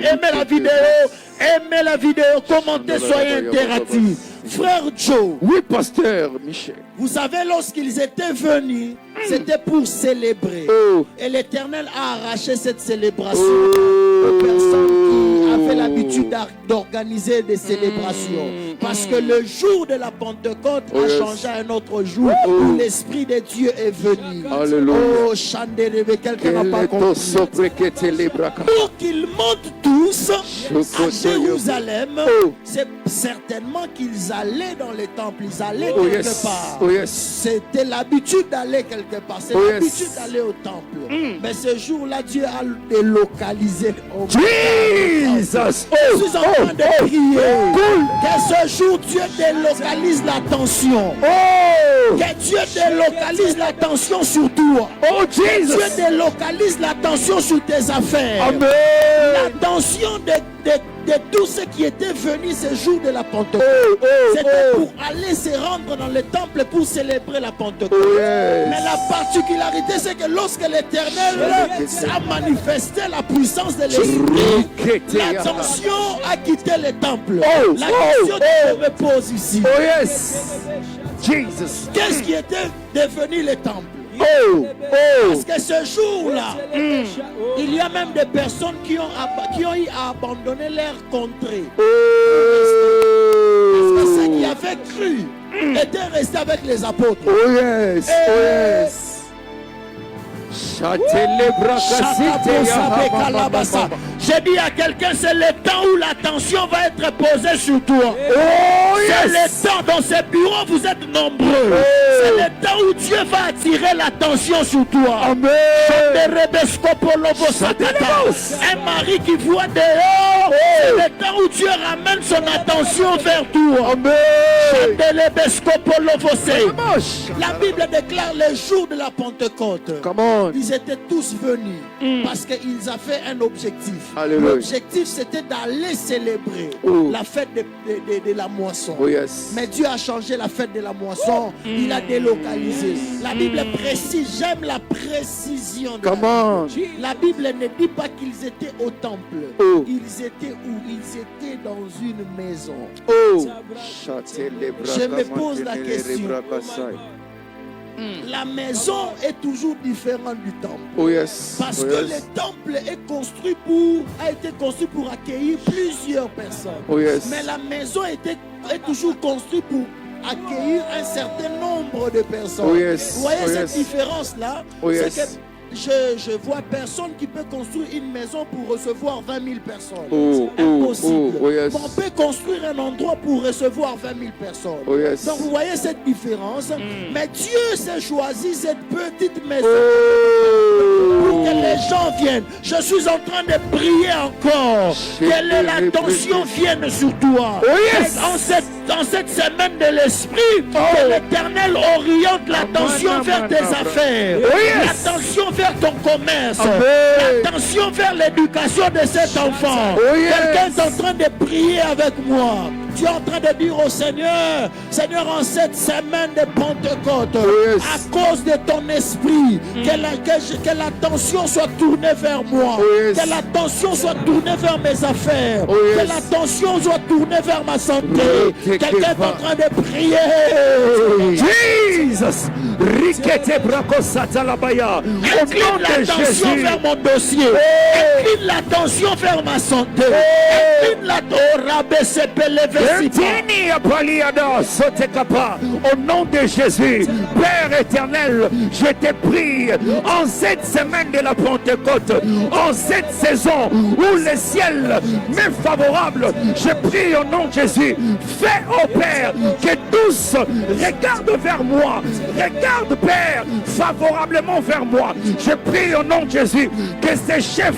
la vidéo, commentez, soyez interactifs. Frère Joe. Oui, pasteur Michel. Vous savez, lorsqu'ils étaient venus, c'était pour célébrer. Et l'Éternel a arraché cette célébration aux personnes qui avaient l'habitude d'organiser des célébrations. Parce que le jour de la Pentecôte a changé à un autre jour où l'Esprit de Dieu est venu. Alléluia. Oh, Chandéré, quelqu'un n'a pas compris. Pour qu'ils montent tous à Jérusalem, c'est certainement qu'ils allaient dans les temples, ils allaient quelque part. C'était l'habitude d'aller quelque part, c'est l'habitude d'aller au temple. Mais ce jour-là, Dieu a délocalisé. Jesus! Je suis en train de prier que ce jour, Dieu délocalise l'attention. Que Dieu délocalise l'attention sur toi. Que Dieu délocalise l'attention sur tes affaires. Amen. L'attention de tous ceux qui étaient venus ce jour de la Pentecôte. C'était pour aller se rendre dans le temple pour célébrer la Pentecôte. Mais la particularité, c'est que lorsque l'Éternel a manifesté la puissance de l'Esprit, l'attention a quitté le temple. L'attention se repose ici. Jesus. Qu'est-ce qui était devenu le temple? Parce que ce jour-là, il y a même des personnes qui ont eu à abandonner leur contrée. Parce que ceux qui avaient cru étaient restés avec les apôtres. Je J'ai dit à quelqu'un, c'est le temps où l'attention va être posée sur toi. Oh, C'est yes. le temps, dans ces bureaux, vous êtes nombreux. C'est le temps où Dieu va attirer l'attention sur toi. Amen. Un mari qui voit dehors, c'est le temps où Dieu ramène son attention vers toi. Amen. La Bible déclare le jour de la Pentecôte. Come on. Ils étaient tous venus parce qu'ils avaient un objectif. Alléluia. L'objectif, c'était d'aller célébrer la fête de la moisson. Oh, yes. Mais Dieu a changé la fête de la moisson. Il a délocalisé. La Bible précise, j'aime la précision. De Come on. la Bible ne dit pas qu'ils étaient au temple. Oh. Ils étaient où? Ils étaient dans une maison. Oh. Je me pose la question. La maison est toujours différente du temple. Oh yes. Parce Oh, que yes. le temple a été construit pour accueillir plusieurs personnes. Oh, yes. Mais la maison est toujours construite pour accueillir un certain nombre de personnes. Oh, yes. Vous voyez Oh, cette yes. différence-là? Oh, C'est yes. que je vois personne qui peut construire une maison pour recevoir 20 000 personnes. Oh, C'est impossible. oh, yes. On peut construire un endroit pour recevoir 20 000 personnes. Oh, yes. Donc vous voyez cette différence. Mais Dieu s'est choisi cette petite maison pour que les gens viennent. Je suis en train de prier encore. Que l'attention vienne sur toi. Oh, yes. Dans cette semaine de l'esprit, que l'Éternel oriente l'attention vers tes affaires. Oh, yes. L'attention vers ton commerce. Amen. L'attention vers l'éducation de cet enfant. Oh, yes. Quelqu'un est en train de prier avec moi. Tu es en train de dire au Seigneur, Seigneur, en cette semaine de Pentecôte, Oh, yes. à cause de ton esprit, que l'attention soit tournée vers moi, Oh, yes. que l'attention soit tournée vers mes affaires, Oh, yes. que l'attention soit tournée vers ma santé. Oh, Quelqu'un est en train de prier. Jesus. Riquete bracosata la baya. Au nom Incline de l'attention Jésus. vers mon dossier. Incline l'attention vers ma santé. Incline l'attention Tini apaliada sotekapa. Au nom de Jésus, Père éternel, je te prie en cette semaine de la Pentecôte, en cette saison où le ciel m'est favorable, je prie au nom de Jésus, fais au Père que tous regardent vers moi, regarde Père favorablement vers moi. Je prie au nom de Jésus que ce chef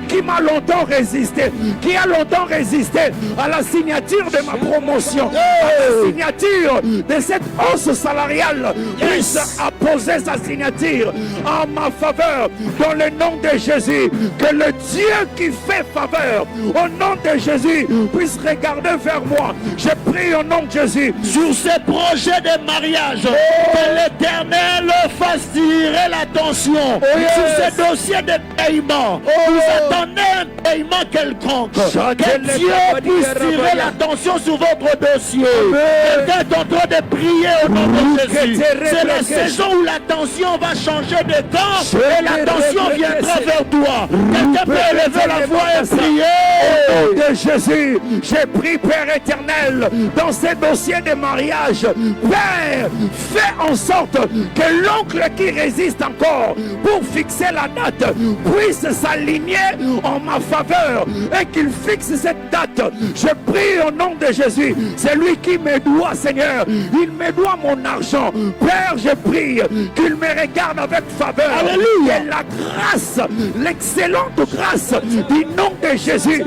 qui m'a longtemps résisté, qui a longtemps résisté à la signature de ma promotion, à la signature de cette hausse salariale, puisse apposer sa signature en ma faveur dans le nom de Jésus. Que le Dieu qui fait faveur au nom de Jésus puisse regarder vers moi. Je prie au nom de Jésus sur ces projets de mariage, que l'Éternel fasse tirer l'attention sur ces dossiers de paiement. Vous attendez un paiement quelconque, que Dieu puisse tirer l'attention sur votre dossier. Quelqu'un est en train de prier au nom de Jésus. C'est la saison où l'attention va changer de camp et l'attention viendra vers toi. Quelqu'un peut élever la voix et prier. Au nom de Jésus, j'ai pris Père éternel dans ces dossiers de mariage. Père, fais en sorte que l'oncle qui résiste encore pour fixer la date puisse s'aligner en ma faveur et qu'il fixe cette date. Je prie au nom de Jésus, c'est lui qui me doit, Seigneur. Il me doit mon argent. Père, je prie qu'il me regarde avec faveur. Alléluia. Et la grâce, l'excellente grâce du nom de Jésus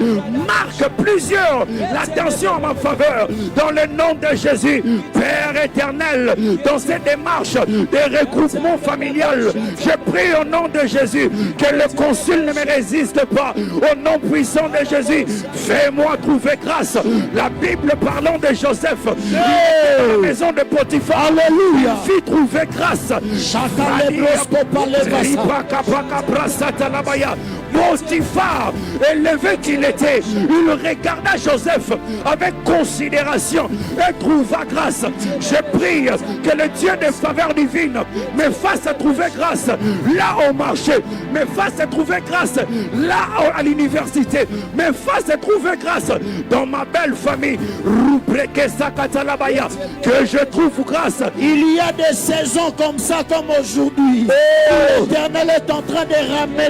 marque plusieurs l'attention en ma faveur dans le nom de Jésus. Père éternel, dans cette démarche de regroupement familial, je prie au nom de Jésus que le consul ne me résiste pas. Au nom puissant de Jésus, fais-moi trouver grâce. La Bible parlant de Joseph, il était dans la maison de Potiphar. Alléluia. Il fit trouver grâce. Potiphar, élevé qu'il était, il regarda Joseph avec considération et trouva grâce. Je prie que le Dieu de faveur divine me fasse trouver grâce là au marché, me fasse trouver grâce là à l'université, me fasse trouver grâce dans ma belle famille. Que je trouve grâce. Il y a des saisons comme ça, comme aujourd'hui. L'Éternel est en train de ramener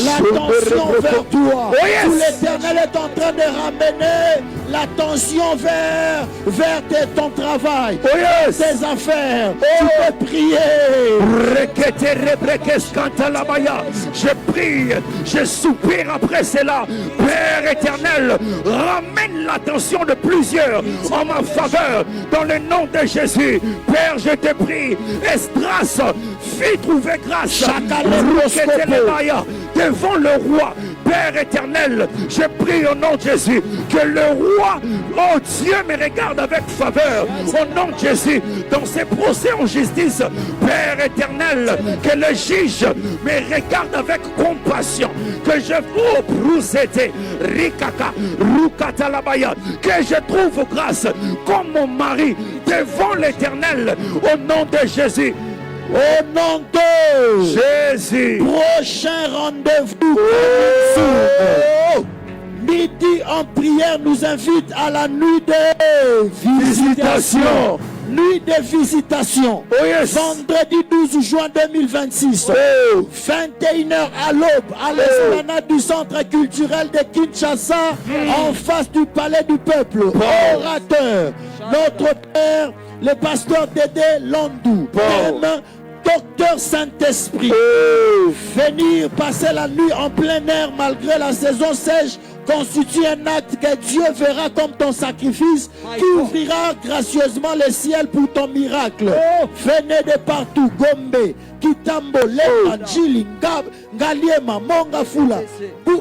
la l'attention vers toi. Oh yes. Où l'Éternel est en train de ramener l'attention vers ton travail, Oh yes. tes affaires. Tu peux prier. Je prie, je soupire après cela. Père éternel, ramène l'attention de plusieurs en ma faveur dans le nom de Jésus. Père, je te prie, Esdras, fais trouver grâce devant le roi. Père éternel, je prie au nom de Jésus que le roi, oh Dieu, me regarde avec faveur. Au nom de Jésus, dans ses procès en justice, Père éternel, que le juge me regarde avec compassion. Que je que je trouve grâce comme mon mari devant l'Éternel. Au nom de Jésus. Au nom de Jésus. Prochain rendez-vous. Midi en prière nous invite à la nuit de visitation. Nuit de visitation. Oh yes. Vendredi 12 juin 2026. 21h à l'aube à l'esplanade du centre culturel de Kinshasa, en face du palais du peuple. Orateur, notre père, le pasteur Dédé Landou. Thème, Docteur Saint-Esprit. Venir passer la nuit en plein air malgré la saison sèche constitue un acte que Dieu verra comme ton sacrifice, qui ouvrira gracieusement le ciel pour ton miracle. Venez de partout, Gombe, Kitambo, Lema, Djili, Ngaliema, Mongafula,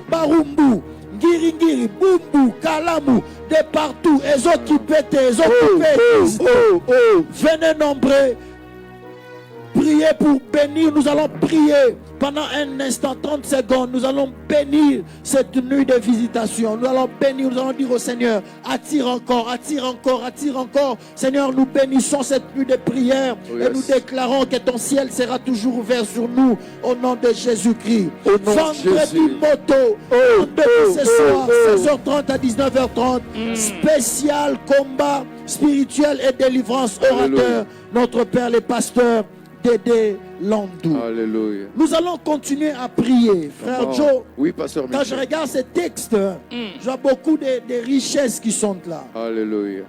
Barumbu, Ngiri, Bumbu, Kalamu, de partout, Ezokipete, venez nombreux. Priez pour bénir, nous allons prier pendant un instant, 30 secondes, nous allons bénir cette nuit de visitation. Nous allons bénir, nous allons dire au Seigneur, attire encore, attire encore, attire encore. Seigneur, nous bénissons cette nuit de prière et nous déclarons que ton ciel sera toujours ouvert sur nous au nom de Jésus-Christ. Vendredi moto, ce soir, 16h30 à 19h30, spécial combat spirituel et délivrance orateur. Notre Père, les pasteurs, Dédé Landou. Alléluia. Nous allons continuer à prier. Frère Joe, oui, pasteur quand Michel. je regarde ces textes, je vois beaucoup de richesses qui sont là. Alléluia.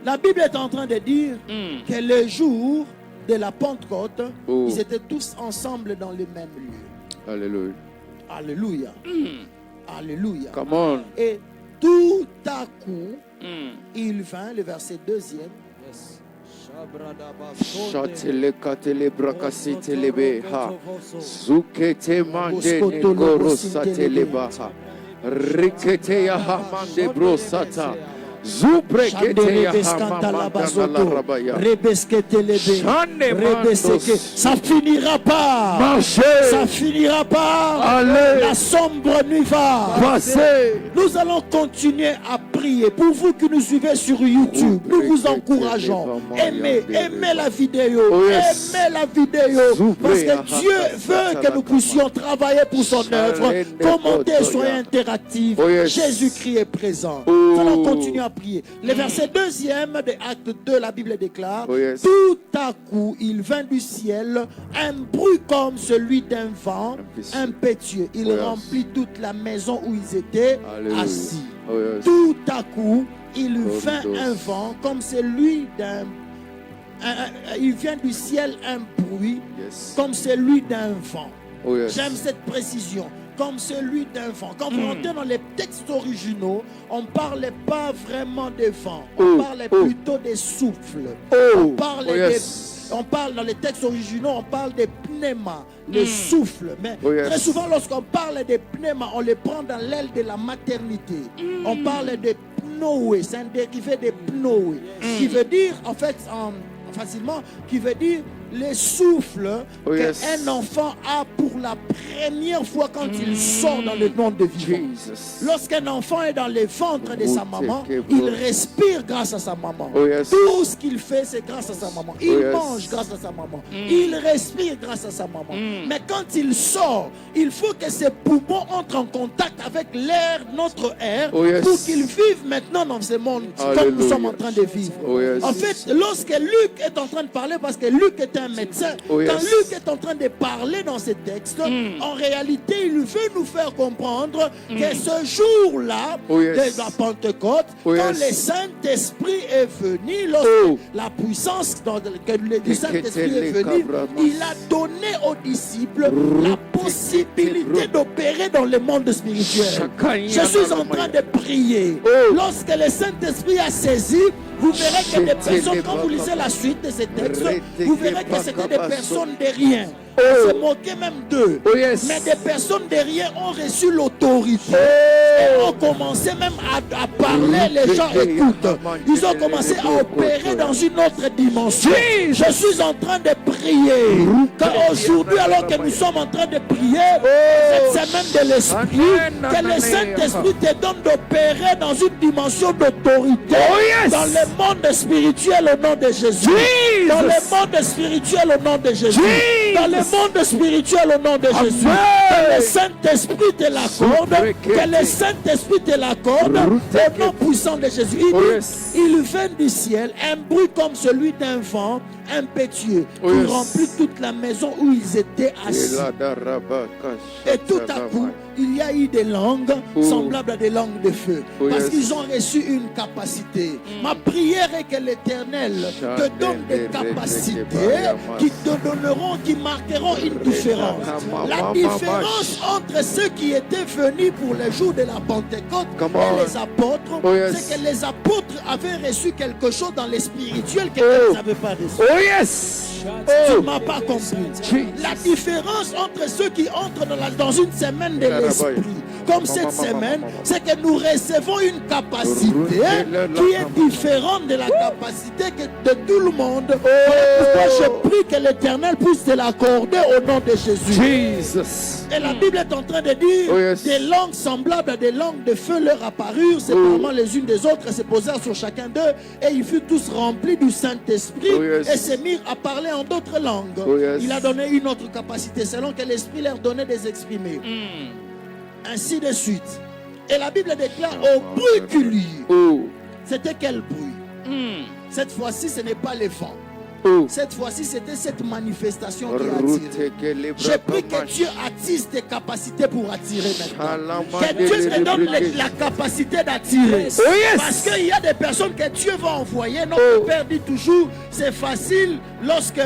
La Bible est en train de dire que le jour de la Pentecôte, ils étaient tous ensemble dans le même lieu. Alléluia. Alléluia. Alléluia. Come on. Et tout à coup, il vint, le verset 2e. Shatele katele brakasite lebe ha. Zukete mande negoro satele baha. Rikete ya hamande brosata. Zubrekete ya hamanda la rabaya. Ça finira pas. Marchez. Ça finira pas. Allez. La sombre nuit va Passez. Nous allons continuer à prier. Pour vous qui nous suivez sur YouTube, nous vous encourageons. Aimez la vidéo. Aimez la vidéo. Parce que Dieu veut que nous puissions travailler pour son œuvre. Commenter, soyez interactifs. Jésus-Christ est présent. Nous allons continuer à prier. Le verset 2e de Acte 2, la Bible déclare, tout à coup, il vint du ciel un bruit comme celui d'un vent impétueux. Il remplit toute la maison où ils étaient assis. Tout à coup, il vint un vent comme celui d'un... il vient du ciel un bruit comme celui d'un vent. J'aime cette précision. Comme celui d'un vent. Quand vous rentrez dans les textes originaux, on ne parlait pas vraiment de vent. On parlait plutôt des souffles. On parle dans les textes originaux, on parle des pneuma, les souffles. Mais très souvent, lorsqu'on parle des pneuma, on les prend dans l'aile de la maternité. On parle de pnoé, c'est un dérivé de pnoé, qui veut dire, en fait, facilement, qui veut dire les souffles qu'un enfant a pour la première fois quand il sort dans le monde de vivant. Lorsqu'un enfant est dans le ventre de sa maman, il respire grâce à sa maman. Tout ce qu'il fait, c'est grâce à sa maman. Il mange grâce à sa maman. Il respire grâce à sa maman. Mais quand il sort, il faut que ses poumons entrent en contact avec l'air, notre air, pour qu'il vive maintenant dans ce monde comme nous sommes en train de vivre. En fait, lorsque Luc est en train de parler, parce que Luc était un médecin. Oh, yes. Quand Luc est en train de parler dans ces textes, en réalité, il veut nous faire comprendre que ce jour-là, Oh, yes. de la Pentecôte, Oh, quand yes. le Saint-Esprit est venu, lorsque la puissance du Saint-Esprit est venu, il a donné aux disciples la possibilité d'opérer dans le monde spirituel. Je suis en train de prier. Lorsque le Saint-Esprit a saisi, vous verrez que des personnes, quand vous lisez la suite de ces textes, vous verrez que c'était des personnes de rien. On se moquait même d'eux. Oh, yes. Mais des personnes de rien ont reçu l'autorité. Et ont commencé même à parler, les gens écoutent. Ils ont commencé à opérer dans une autre dimension. Je suis en train de prier. Aujourd'hui, alors que nous sommes en train de prier, cette semaine de l'Esprit, que le Saint-Esprit te donne d'opérer dans une dimension d'autorité. Dans le monde spirituel au nom de Jésus. Dans le monde spirituel au nom de Jésus. Dans le monde spirituel au nom de Jésus. Que le Saint-Esprit te l'accorde. Que le Saint-Esprit te l'accorde. Au nom puissant de Jésus. Il dit, il vint du ciel un bruit comme celui d'un vent impétueux qui remplit toute la maison où ils étaient assis. Et tout à coup, il y a eu des langues semblables à des langues de feu. Parce qu'ils ont reçu une capacité. Ma prière est que l'Éternel te donne des capacités qui te donneront, qui marqueront une différence. La différence entre ceux qui étaient venus pour le jour de la Pentecôte et les apôtres, c'est que les apôtres avaient reçu quelque chose dans le spirituel que ils n'avaient pas reçu. Oh yes! Tu ne m'as pas compris. La différence entre ceux qui entrent dans une semaine de l'esprit, comme cette semaine, c'est que nous recevons une capacité qui est différente de la capacité de tout le monde. Pourquoi je prie que l'Éternel puisse te l'accorder au nom de Jésus. Et la Bible est en train de dire des langues semblables à des langues de feu leur apparurent séparément les unes des autres et se posèrent sur chacun d'eux, et ils furent tous remplis du Saint-Esprit et se mirent à parler en d'autres langues. Il a donné une autre capacité selon que l'Esprit leur donnait des exprimer. Ainsi de suite. Et la Bible déclare au bruit qu'il y eut. C'était quel bruit? Cette fois-ci, ce n'est pas les vents. Cette fois-ci, c'était cette manifestation qui a attiré. Je prie que Dieu attise tes capacités pour attirer maintenant. Que Dieu te donne la capacité d'attirer. Parce qu'il y a des personnes que Dieu va envoyer. Notre Père dit toujours, c'est facile lorsque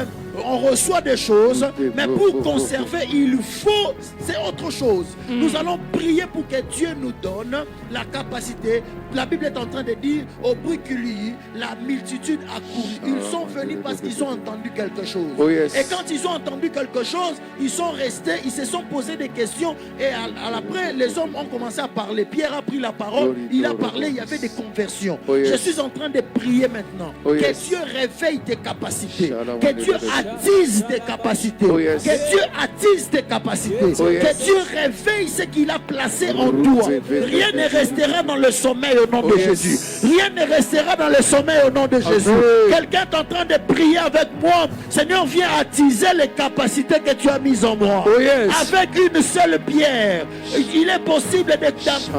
on reçoit des choses, mais pour conserver, il faut, c'est autre chose. Nous allons prier pour que Dieu nous donne la capacité. La Bible est en train de dire, au bruit qu'il y eut, la multitude a couru. Ils sont venus parce qu'ils ont entendu quelque chose. Et quand ils ont entendu quelque chose, ils sont restés, ils se sont posés des questions, et après, les hommes ont commencé à parler. Pierre a pris la parole, il a parlé, il y avait des conversions. Je suis en train de prier maintenant. Que Dieu réveille tes capacités. Que Dieu attise tes capacités. Que Dieu attise tes capacités. Que Dieu réveille ce qu'il a placé en toi. Rien ne restera dans le sommeil au nom de Jésus. Rien ne restera dans le sommeil au nom de Jésus. Quelqu'un est en train de prier avec moi. Seigneur, viens attiser les capacités que tu as mises en moi. Avec une seule pierre, il est possible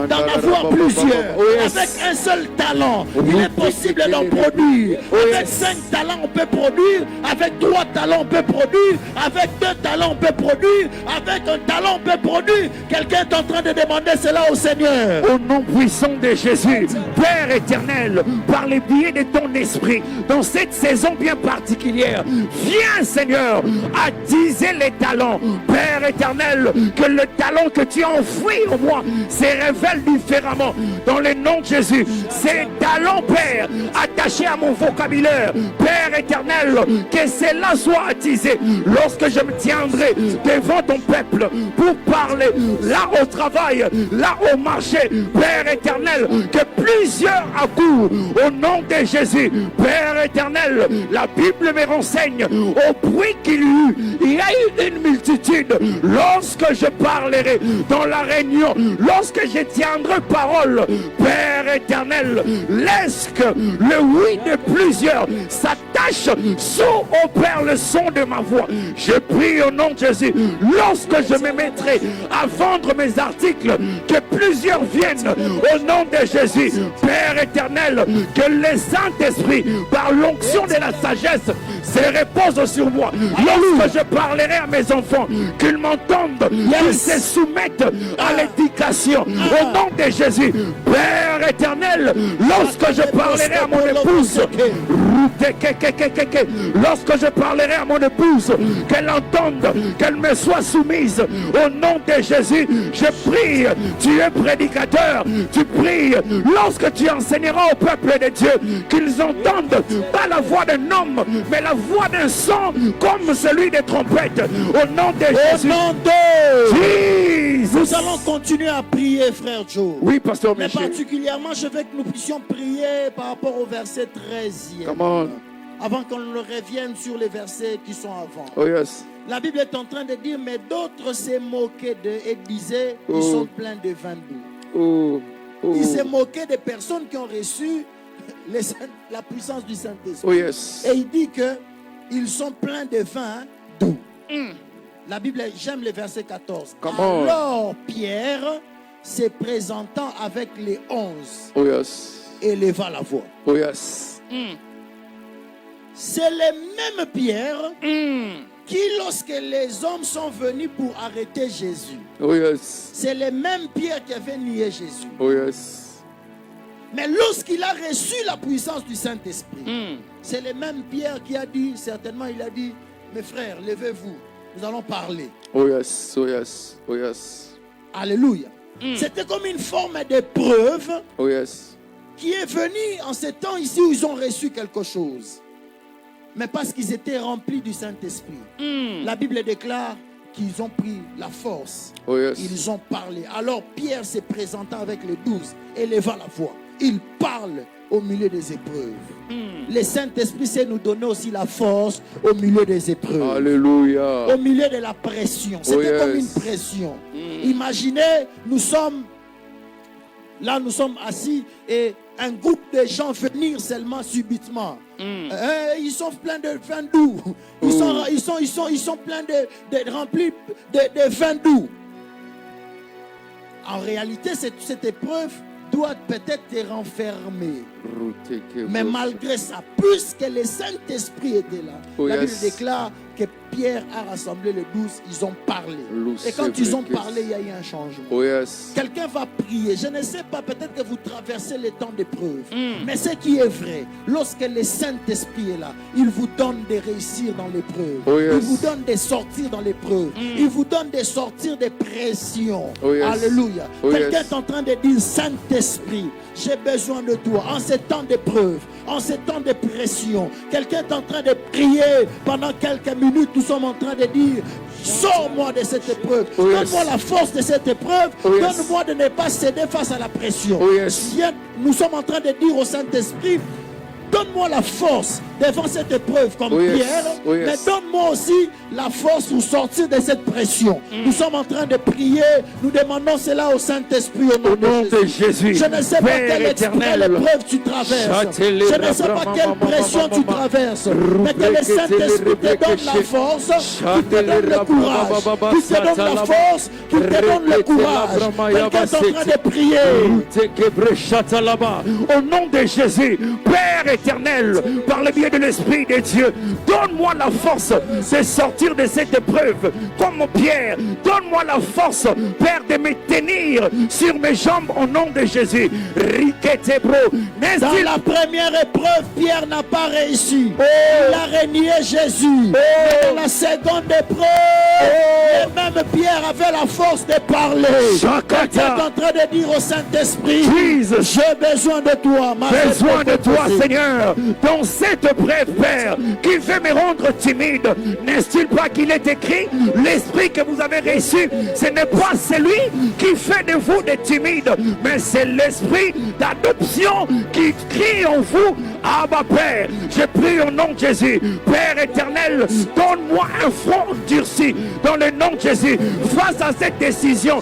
d'en avoir plusieurs. Avec un seul talent, il est possible d'en produire. Avec 5 talents, on peut produire. Avec 3 talents, on peut produire. Avec 2 talents, on peut produire. Avec un talent, on peut produire. Quelqu'un est en train de demander cela au Seigneur. Au nom puissant de Jésus, Père éternel, par les biais de ton esprit, dans cette saison bien particulière, viens Seigneur, attiser les talents. Père éternel, que le talent que tu as enfoui en moi se révèle différemment dans le nom de Jésus. Ces talents, Père, attachés à mon vocabulaire, Père éternel, que cela soit attisé lorsque je me tiendrai devant ton peuple pour parler là au travail, là au marché. Père éternel, que plusieurs accourent au nom de Jésus. Père éternel, la Bible me renseigne, au bruit qu'il y eut, il y a eu une multitude. Lorsque je parlerai dans la réunion, lorsque je tiendrai parole, Père Père éternel, laisse que le oui de plusieurs s'attache au Père le son de ma voix. Je prie au nom de Jésus, lorsque je me mettrai à vendre mes articles, que plusieurs viennent au nom de Jésus. Père éternel, que le Saint-Esprit, par l'onction de la sagesse, se repose sur moi. Lorsque je parlerai à mes enfants, qu'ils m'entendent, qu'ils se soumettent à l'éducation au nom de Jésus. Père éternel, lorsque je parlerai à mon épouse, lorsque je parlerai à mon épouse, qu'elle entende, qu'elle me soit soumise au nom de Jésus. Je prie, tu es prédicateur, tu pries lorsque tu enseigneras au peuple de Dieu, qu'ils entendent pas la voix d'un homme, mais la voix d'un son comme celui des trompettes. Au nom de Jésus. Au nom de Jesus. Nous allons continuer à prier, frère Joe. Oui, pasteur Mais Michel. particulièrement, je veux que nous puissions prier par rapport au verset 13e. Come on. Avant qu'on ne revienne sur les versets qui sont avant. Oh yes. La Bible est en train de dire, mais d'autres se moquaient d'eux et disaient, ils sont pleins de vin doux. Oh. Oh. Ils se moquaient des personnes qui ont reçu la puissance du Saint-Esprit. Oh yes. Et il dit que ils sont pleins de vin doux. La Bible, j'aime le verset 14. Come on. Alors Pierre, se présentant avec les 11, Oh yes. éleva la voix. Oh yes. C'est le même Pierre qui, lorsque les hommes sont venus pour arrêter Jésus, Oh yes. c'est le même Pierre qui avait nié Jésus. Oh yes. Mais lorsqu'il a reçu la puissance du Saint-Esprit, c'est le même Pierre qui a dit, certainement il a dit, mes frères, levez-vous, nous allons parler. Oh yes. Oh yes. Oh yes. Alléluia. C'était comme une forme d'épreuve Oh yes. qui est venue en ce temps ici où ils ont reçu quelque chose. Mais parce qu'ils étaient remplis du Saint-Esprit. La Bible déclare qu'ils ont pris la force. Oh yes. Ils ont parlé. Alors Pierre se présentant avec les 12, éleva la voix. Il parle au milieu des épreuves. Le Saint-Esprit sait nous donner aussi la force au milieu des épreuves. Alléluia. Au milieu de la pression. C'était Oh yes. comme une pression. Imaginez, nous sommes assis et un groupe de gens venir seulement subitement. Ils sont pleins de vin doux. Ils sont pleins de remplis de vin doux. En réalité, cette épreuve doit peut-être te renfermer. Mais malgré ça, puisque le Saint-Esprit était là, Oh la Bible yes. déclare que Pierre a rassemblé les 12, ils ont parlé. Et quand ils ont parlé, il y a eu un changement. Oh yes. Quelqu'un va prier. Je ne sais pas, peut-être que vous traversez les temps d'épreuve. Mais ce qui est vrai, lorsque le Saint-Esprit est là, il vous donne de réussir dans l'épreuve. Oh yes. Il vous donne de sortir dans l'épreuve. Il vous donne de sortir des pressions. Oh yes. Alléluia. Oh Quelqu'un yes. est en train de dire, Saint-Esprit, j'ai besoin de toi. En ces temps d'épreuve, en ces temps de pression, quelqu'un est en train de prier pendant quelques minutes. Nous sommes en train de dire, sors-moi de cette épreuve. Oh yes. Donne-moi la force de cette épreuve. Oh yes. Donne-moi de ne pas céder face à la pression. Oh yes. Nous sommes en train de dire au Saint-Esprit, donne-moi la force devant cette épreuve comme Oh yes. Pierre, Oh yes. mais donne-moi aussi la force pour sortir de cette pression. Nous sommes en train de prier, nous demandons cela au Saint-Esprit au nom, Au nom de Jésus. Je ne sais pas Père quelle éternel. épreuve tu traverses. Je ne sais pas quelle pression tu traverses. Mais que le Saint-Esprit te donne la force, qu'il te donne le courage. Qu'il te donne la force, qu'il te donne le courage. Quelqu'un est en train de prier. Au nom de Jésus, Père éternel, par le biais de l'Esprit de Dieu, donne-moi la force de sortir de cette épreuve comme Pierre. Donne-moi la force, Père, de me tenir sur mes jambes au nom de Jésus. Dans la première épreuve, Pierre n'a pas réussi. Il a renié Jésus. Mais dans la seconde épreuve, le même Pierre avait la force de parler. Quelqu'un est en train de dire au Saint-Esprit, j'ai besoin de toi. Besoin de toi, Seigneur, dans cette épreuve, Père, qui veut me rendre timide. N'est-il pas qu'il est écrit, l'esprit que vous avez reçu, ce n'est pas celui qui fait de vous des timides, mais c'est l'esprit d'adoption qui crie en vous, Abba Père. Je prie au nom de Jésus, Père éternel, donne-moi un front durci dans le nom de Jésus face à cette décision.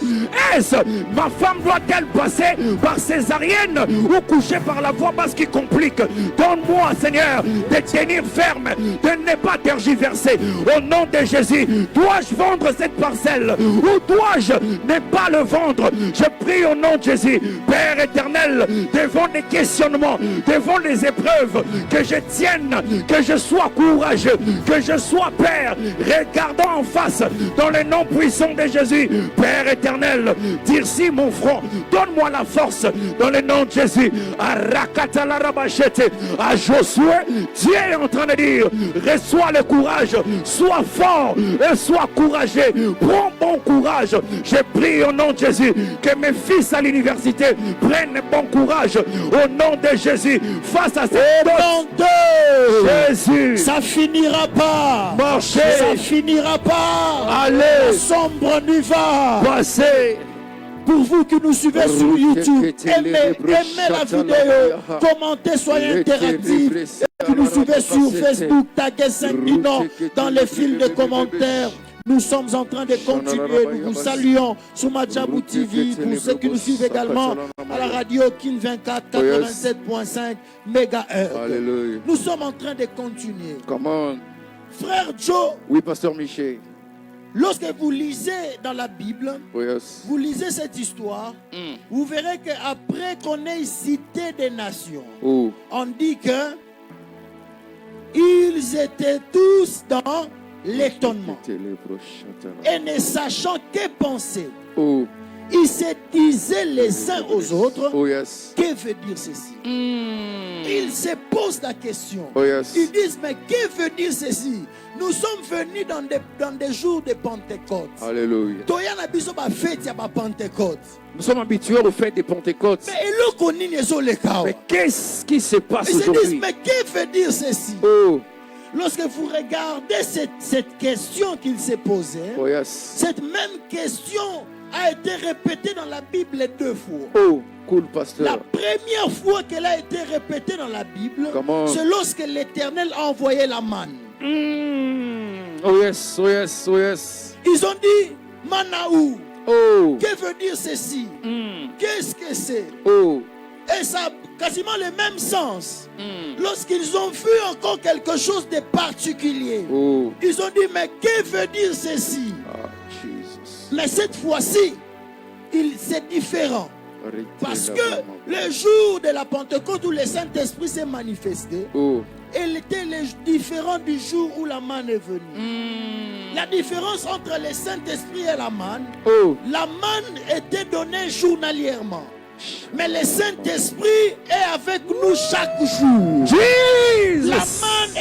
Est-ce ma femme doit-elle passer par césarienne ou coucher par la voie basse qui complique? Donne-moi, Seigneur, de tenir ferme, de ne pas tergiverser. Au nom de Jésus, dois-je vendre cette parcelle ou dois-je ne pas le vendre? Je prie au nom de Jésus, Père éternel, devant les questionnements, devant les épreuves, que je tienne, que je sois courageux, que je sois Père, regardant en face, dans le nom puissant de Jésus. Père éternel, dircis mon front, donne-moi la force, dans le nom de Jésus. À Josué, Dieu est en train de dire, reçois le courage, sois fort et sois courageux, prends bon courage. Je prie au nom de Jésus que mes fils à l'université prennent bon courage au nom de Jésus face à cette nom de Jésus. Ça finira pas. Marchez. Ça finira pas. Allez. La sombre nuit va. Passez. Pour vous qui nous suivez sur YouTube, aimez la vidéo, commentez, soyez interactifs. Qui nous suivez sur Facebook, taguez 5 minutes dans les fils de commentaires. Nous sommes en train de continuer. Nous vous saluons sur Madjabou TV. Pour ceux qui nous suivent également à la radio Kin 24 87.5 MHz. Nous sommes en train de continuer. Comment? Frère Joe. Oui, pasteur Michel. Lorsque vous lisez dans la Bible, vous lisez cette histoire, vous verrez qu'après qu'on ait cité des nations, on dit que ils étaient tous dans l'étonnement. Et ne sachant que penser, ils se disaient les uns aux autres, que veut dire ceci? Ils se posent la question. Ils disent, mais que veut dire ceci? Nous sommes venus dans des jours de Pentecôte. Alléluia. Nous sommes habitués aux fêtes de Pentecôte. Mais qu'est-ce qui se passe aujourd'hui? Ils se disent, mais que veut dire ceci? Lorsque vous regardez cette question qu'il s'est posée, cette même question a été répétée dans la Bible 2 fois. Cool, pasteur. La première fois qu'elle a été répétée dans la Bible, c'est lorsque l'Éternel a envoyé la manne. Yes. Ils ont dit, Manaou. Que veut dire ceci? Qu'est-ce que c'est? Et ça a quasiment le même sens. Lorsqu'ils ont vu encore quelque chose de particulier, ils ont dit, mais que veut dire ceci? Mais cette fois-ci, c'est différent. Parce que le jour de la Pentecôte où le Saint-Esprit s'est manifesté, il était différent du jour où la manne est venue. La différence entre le Saint-Esprit et la manne était donnée journalièrement. Mais le Saint-Esprit est avec nous chaque jour. Jesus. La manne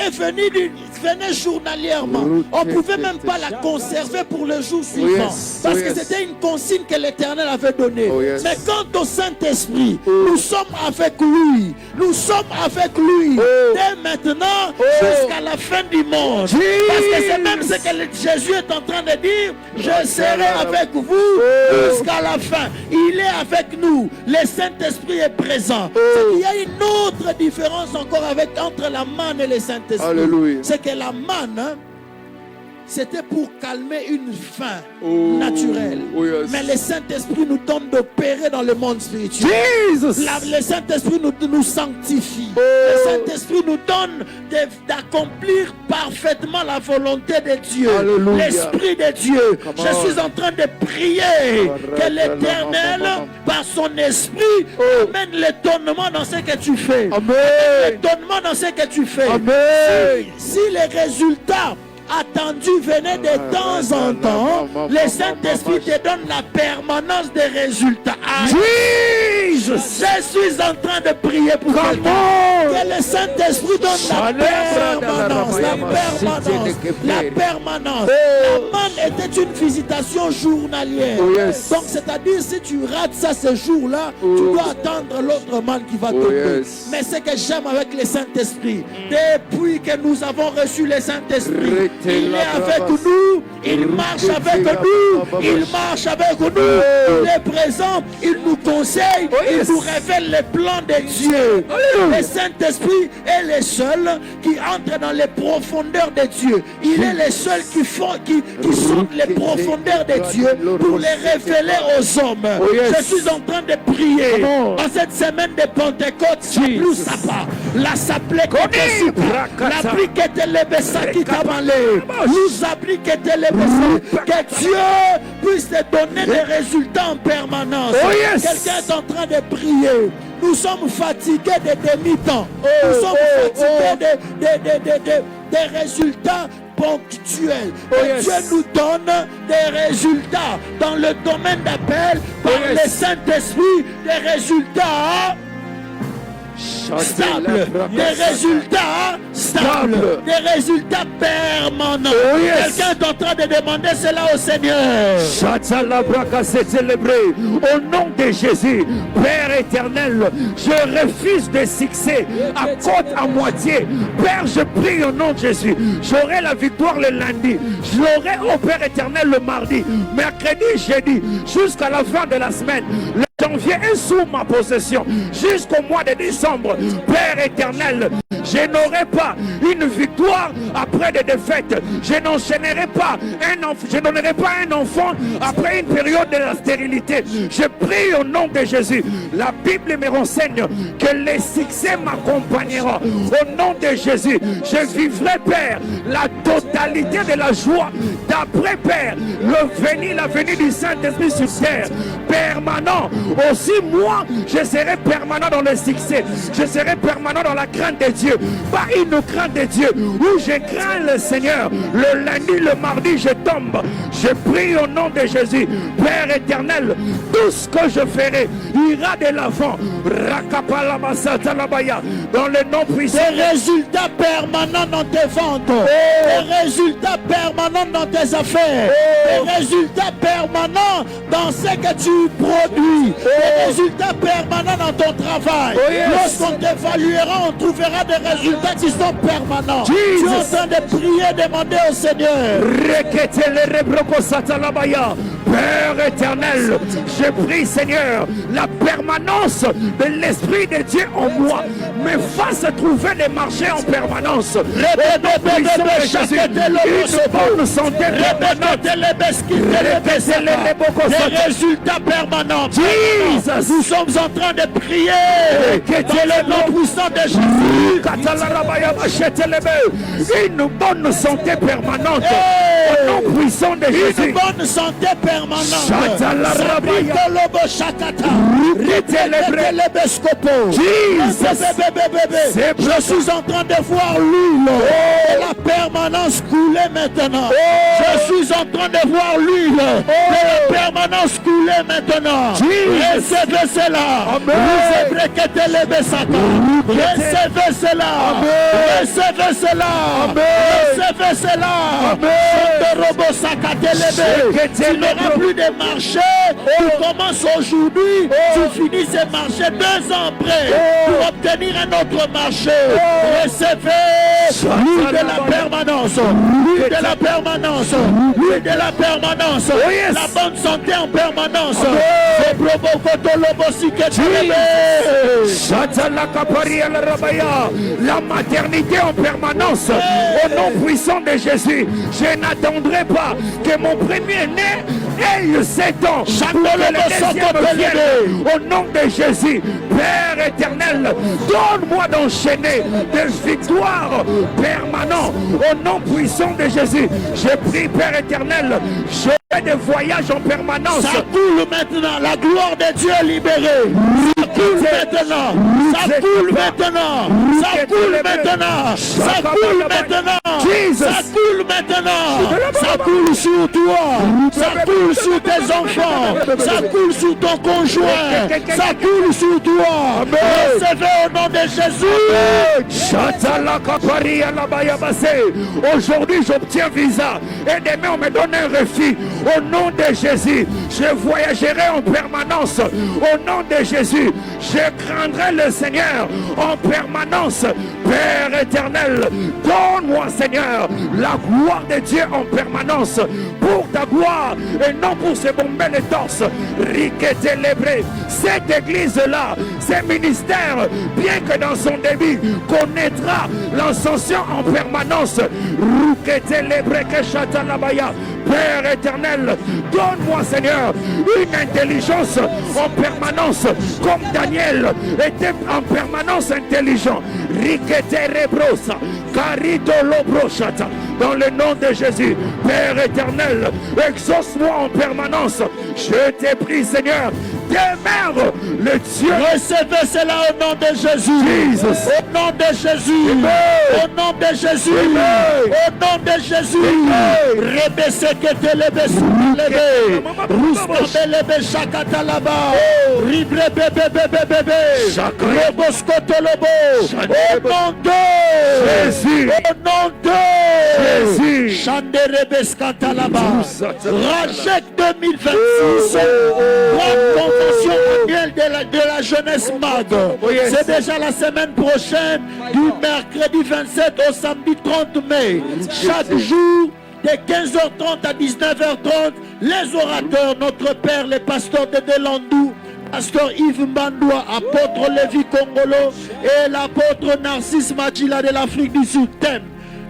venait journalièrement. On ne pouvait même pas la conserver pour le jour suivant. Parce que c'était une consigne que l'Éternel avait donnée. Mais quant au Saint-Esprit, nous sommes avec lui. Nous sommes avec lui dès maintenant jusqu'à la fin du monde. Parce que c'est même ce que Jésus est en train de dire. Je serai avec vous jusqu'à la fin. Il est avec nous. Le Saint-Esprit est présent. Il y a une autre différence encore entre la manne et le Saint-Esprit. C'est que la manne, c'était pour calmer une faim naturelle. Mais le Saint-Esprit nous donne d'opérer dans le monde spirituel. Le Saint-Esprit nous sanctifie. Le Saint-Esprit nous donne d'accomplir parfaitement la volonté de Dieu. L'Esprit de Dieu. Je suis en train de prier que l'Éternel, par son Esprit, amène l'étonnement dans ce que tu fais. L'étonnement dans ce que tu fais. Si les résultats attendus venaient de temps en temps, le Saint-Esprit te donne la permanence des résultats. Je suis en train de prier pour que le Saint-Esprit donne la permanence. La permanence. La manne était une visitation journalière. Donc c'est-à-dire si tu rates ça ce jour-là, tu dois attendre l'autre manne qui va tomber. Mais ce que j'aime avec le Saint-Esprit, depuis que nous avons reçu le Saint-Esprit, Il est avec nous, il marche avec nous, il marche avec nous, il est présent, il nous conseille, il nous révèle les plans de Dieu. Le Saint-Esprit est le seul qui entre dans les profondeurs de Dieu. Il est le seul qui sonde les profondeurs de Dieu pour les révéler aux hommes. Je suis en train de prier en cette semaine de Pentecôte. Plus ça part. La s'appelait la briquette les bessa qui t'a balé. Nous appliquons que Dieu puisse te donner des résultats en permanence. Quelqu'un est en train de prier. Nous sommes fatigués de demi-temps. Nous sommes fatigués des résultats ponctuels. Et Dieu nous donne des résultats dans le domaine d'appel par le Saint-Esprit, des résultats stables, des résultats stables, des résultats permanents. Quelqu'un est en train de demander cela au Seigneur. Au nom de Jésus, Père éternel, je refuse de succès à côte à moitié. Père, je prie au nom de Jésus. J'aurai la victoire le lundi. Je l'aurai au Père éternel le mardi, mercredi, jeudi, jusqu'à la fin de la semaine. Le janvier est sous ma possession jusqu'au mois de décembre. Père éternel, je n'aurai pas une victoire après des défaites. Je n'enchaînerai pas je ne donnerai pas un enfant après une période de la stérilité. Je prie au nom de Jésus. La Bible me renseigne que les succès m'accompagneront. Au nom de Jésus, je vivrai, Père, la totalité de la joie d'après, Père, la venue du Saint-Esprit sur terre, permanent. Aussi, moi, je serai permanent dans le succès. Je serai permanent dans la crainte de Dieu. Pas une crainte de Dieu où je crains le Seigneur. Le lundi, le mardi, je tombe. Je prie au nom de Jésus. Père éternel, tout ce que je ferai ira de l'avant. Dans le nom puissant. Des résultats permanents dans tes ventes. Des résultats permanents dans tes affaires. Des résultats permanents dans ce que tu produis. Des résultats permanents dans ton travail. Lorsqu'on t'évaluera, on trouvera des résultats qui sont permanents. Tu es en train de prier, demander au Seigneur. Père éternel, je prie, Seigneur, la permanence de l'Esprit de Dieu en moi me fasse trouver les marchés en permanence. Une bonne santé permanente, des résultats permanents. Nous sommes en train de prier dans le nom puissant de Jésus. Une bonne santé permanente au nom puissant de Jésus. Une bonne santé permanente. Je suis en train de voir l'huile de la permanence couler maintenant. Je suis en train de voir l'huile de la permanence couler maintenant. Recevez cela. Recevez cela. Recevez cela. Recevez cela. Tu n'auras plus de marché. Tu commences aujourd'hui. Tu finis ces marchés 2 ans après pour obtenir un autre marché. Recevez l'huile de la permanence. L'huile de la permanence. L'huile de la permanence. La bonne santé en permanance. La maternité en permanence. Au nom puissant de Jésus, je n'attendrai pas que mon premier-né ait 7 ans pour que le deuxième vienne. Au nom de Jésus, Père éternel, donne-moi d'enchaîner des victoires permanentes. Au nom puissant de Jésus, je prie, Père éternel, je fais des voyages en permanence. Ça coule maintenant, la gloire de Dieu est libérée. Ça coule maintenant. Ça coule maintenant. Ça coule maintenant. Ça coule maintenant. Ça coule maintenant. Ça coule sur toi. Ça coule sur tes enfants. Ça coule sur ton conjoint. Ça coule sur toi. Recevez au nom de Jésus. Aujourd'hui, j'obtiens visa. Et demain, on me donne un refus. Au nom de Jésus, je voyagerai en permanence. Au nom de Jésus, je craindrai le Seigneur en permanence. Père éternel, donne-moi, Seigneur, la gloire de Dieu en permanence, pour ta gloire et non pour se bomber les torses. Riquete lébré, cette église-là, ces ministères, bien que dans son début, connaîtra l'ascension en permanence. Riquete lébré que chatalabaya. Père éternel, donne-moi, Seigneur, une intelligence en permanence, comme Daniel était en permanence intelligent. Riquete rebrosa, carito lobrochata. Dans le nom de Jésus, Père éternel, exauce-moi en permanence. Je t'ai pris, Seigneur, demeure le Dieu. Recevez cela au nom de Jésus. Jesus. Au nom de Jésus. Amen. Au nom de Jésus. Amen. Au nom de Jésus. Rebesekete lebe. Ruskabelebe shakatalaba. Ribre bebe. Roboskoto lobo. Au nom de Jésus. Au nom de Jésus. Chanderebeskatalaba. Rajek 2026. Grande convention annuelle de la jeunesse MAD. C'est déjà la semaine prochaine, du mercredi 27 au samedi 30 mai. Chaque jour, de 15h30 à 19h30, les orateurs, notre père, les pasteurs de Delandou, pasteur Yves Mbandoua, apôtre Lévi Congolo et l'apôtre Narcisse Madjila de l'Afrique du Sud. Thème: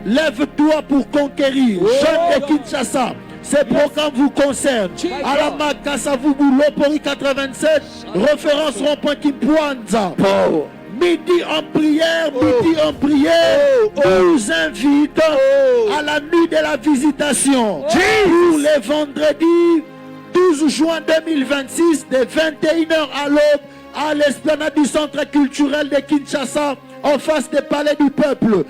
lève-toi pour conquérir. Jeune de Kinshasa. Ces programmes vous concernent. Alama Kasavubu Lopori 87, référence rond-point Kimpwanza. Midi en prière, on nous invite à la nuit de la visitation. Pour les vendredis 12 juin 2026, de 21h à l'aube, à l'esplanade du centre culturel de Kinshasa, en face des palais du peuple.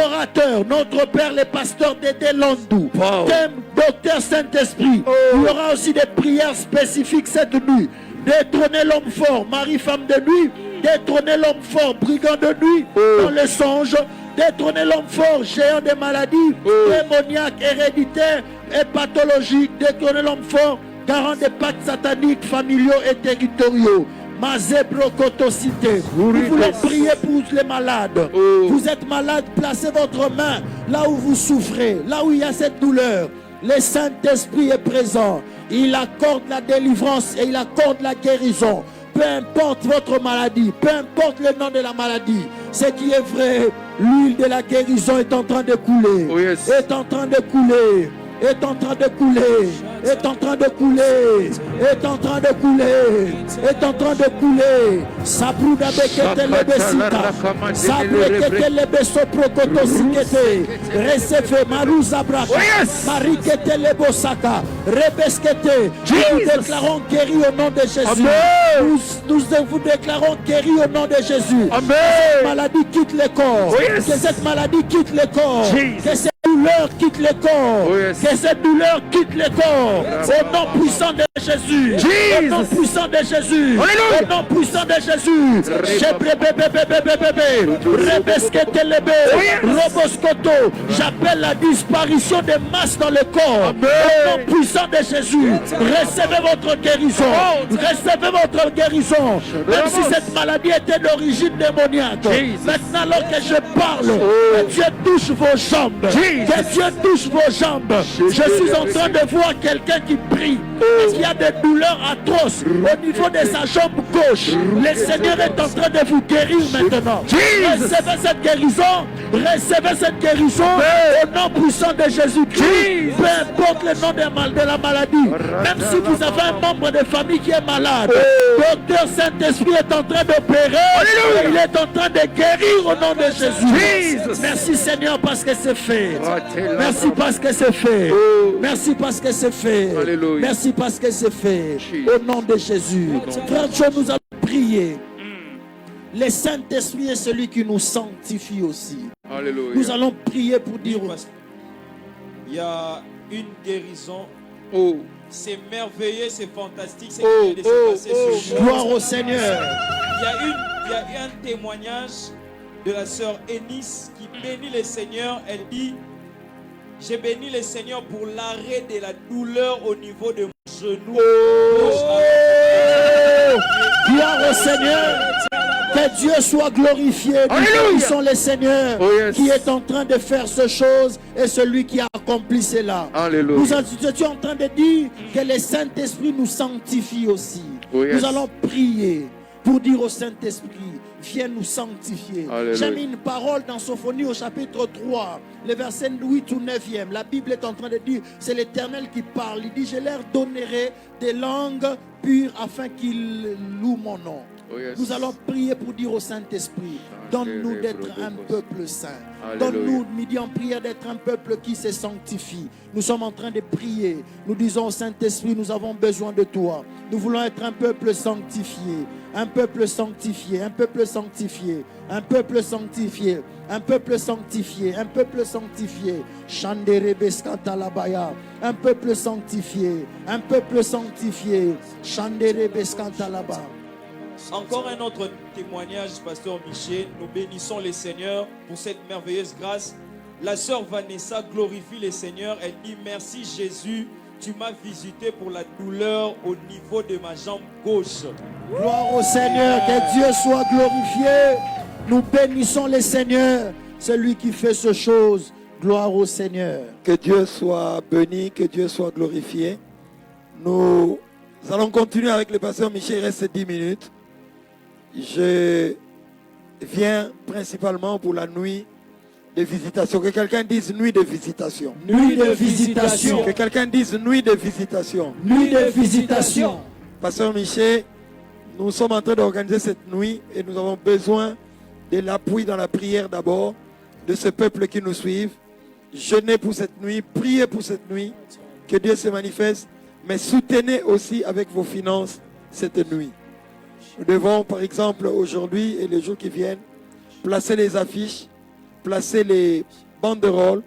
Orateur, notre père, les pasteurs de Delandou. Thème: Docteur Saint-Esprit. Il y aura aussi des prières spécifiques cette nuit. Détrôner l'homme fort, mari, femme de nuit. Détrôner l'homme fort, brigand de nuit, dans le songe. Détrôner l'homme fort, géant des maladies, démoniaques, héréditaires et pathologiques. Détrôner l'homme fort, garant des pactes sataniques, familiaux et territoriaux. Mazebro-Kotocité. Nous voulons prier pour les malades. Vous êtes malade, placez votre main là où vous souffrez, là où il y a cette douleur. Le Saint-Esprit est présent. Il accorde la délivrance et il accorde la guérison. Peu importe votre maladie, peu importe le nom de la maladie, ce qui est vrai, l'huile de la guérison est en train de couler. Est en train de couler. Est en train de couler, est en train de couler, est en train de couler, est en train de couler. Sabruda bekete lebesita, sabrekete lebesoprokoto sikete, recevez marouza braka, marikete lebosaka, rebeskete. Nous déclarons guéri au nom de Jésus. Nous vous déclarons guéri au nom de Jésus. Que cette maladie quitte le corps, que cette maladie quitte le corps, que cette douleur quitte le corps, que cette douleur quitte le corps. Au nom puissant de Jésus, au nom puissant de Jésus, au nom puissant de Jésus. J'appelle la disparition des masses dans le corps. Au nom puissant de Jésus, recevez votre guérison, recevez votre guérison. Même si cette maladie était d'origine démoniaque, maintenant alors que je parle, que Dieu touche vos jambes. Que Dieu touche vos jambes. Je suis en train de voir quelqu'un qui prie et qui a des douleurs atroces au niveau de sa jambe gauche. Le Seigneur est en train de vous guérir maintenant. Recevez cette guérison. Recevez cette guérison au nom puissant de Jésus-Christ. Peu importe le nom de la maladie. Même si vous avez un membre de famille qui est malade, Docteur Saint-Esprit est en train d'opérer. Il est en train de guérir au nom de Jésus. Merci Seigneur parce que c'est fait. Merci parce que c'est fait. Merci parce que c'est fait. Merci parce que c'est fait. Au nom de Jésus. Frère Dieu, nous allons prier. Le Saint-Esprit est celui qui nous sanctifie aussi. Nous allons prier pour dire. Il y a une guérison. C'est merveilleux, c'est fantastique. C'est ce qui vient de se passer sur nous. Gloire au Seigneur. Il y a un témoignage de la sœur Eunice qui bénit le Seigneur. Elle dit: j'ai béni le Seigneur pour l'arrêt de la douleur au niveau de mon genou. Gloire au Seigneur. Que Que Dieu soit glorifié. Nous Alléluia. bénissons le Seigneur Oh, yes. qui est en train de faire ces choses et celui qui a accompli cela. Alléluia. Nous étions en train de dire que le Saint-Esprit nous sanctifie aussi. Oh, yes. Nous allons prier pour dire au Saint-Esprit, viens nous sanctifier. Alléluia. J'ai mis une parole dans Sophonie au chapitre 3, le verset 8 ou 9e. La Bible est en train de dire, c'est l'Éternel qui parle. Il dit, je leur donnerai des langues pures afin qu'ils louent mon nom. Oh, yes. Nous allons prier pour dire au Saint-Esprit, donne-nous d'être un peuple saint. Alléluia. Donne-nous, midi en prière, d'être un peuple qui se sanctifie. Nous sommes en train de prier. Nous disons au Saint-Esprit, nous avons besoin de toi. Nous voulons être un peuple sanctifié. Un peuple sanctifié, un peuple sanctifié, un peuple sanctifié, un peuple sanctifié, un peuple sanctifié. Chandere beskata labaya. Un peuple sanctifié, un peuple sanctifié. Chandere beskata labaya. Encore un autre témoignage, Pasteur Michel. Nous bénissons le Seigneur pour cette merveilleuse grâce. La sœur Vanessa glorifie le Seigneur. Elle dit, merci Jésus, tu m'as visité pour la douleur au niveau de ma jambe gauche. Gloire au Seigneur, que Dieu soit glorifié. Nous bénissons le Seigneur, celui qui fait ces choses. Gloire au Seigneur. Que Dieu soit béni, que Dieu soit glorifié. Nous allons continuer avec le pasteur Michel, il reste 10 minutes. Je viens principalement pour la nuit de visitation. Que quelqu'un dise nuit de visitation. Nuit de visitation. Que quelqu'un dise nuit de visitation. Nuit de visitation. Pasteur Michel, nous sommes en train d'organiser cette nuit et nous avons besoin de l'appui dans la prière d'abord de ce peuple qui nous suit. Jeûnez pour cette nuit, priez pour cette nuit, que Dieu se manifeste, mais soutenez aussi avec vos finances cette nuit. Nous devons, par exemple, aujourd'hui et les jours qui viennent, placer les affiches, placer les banderoles.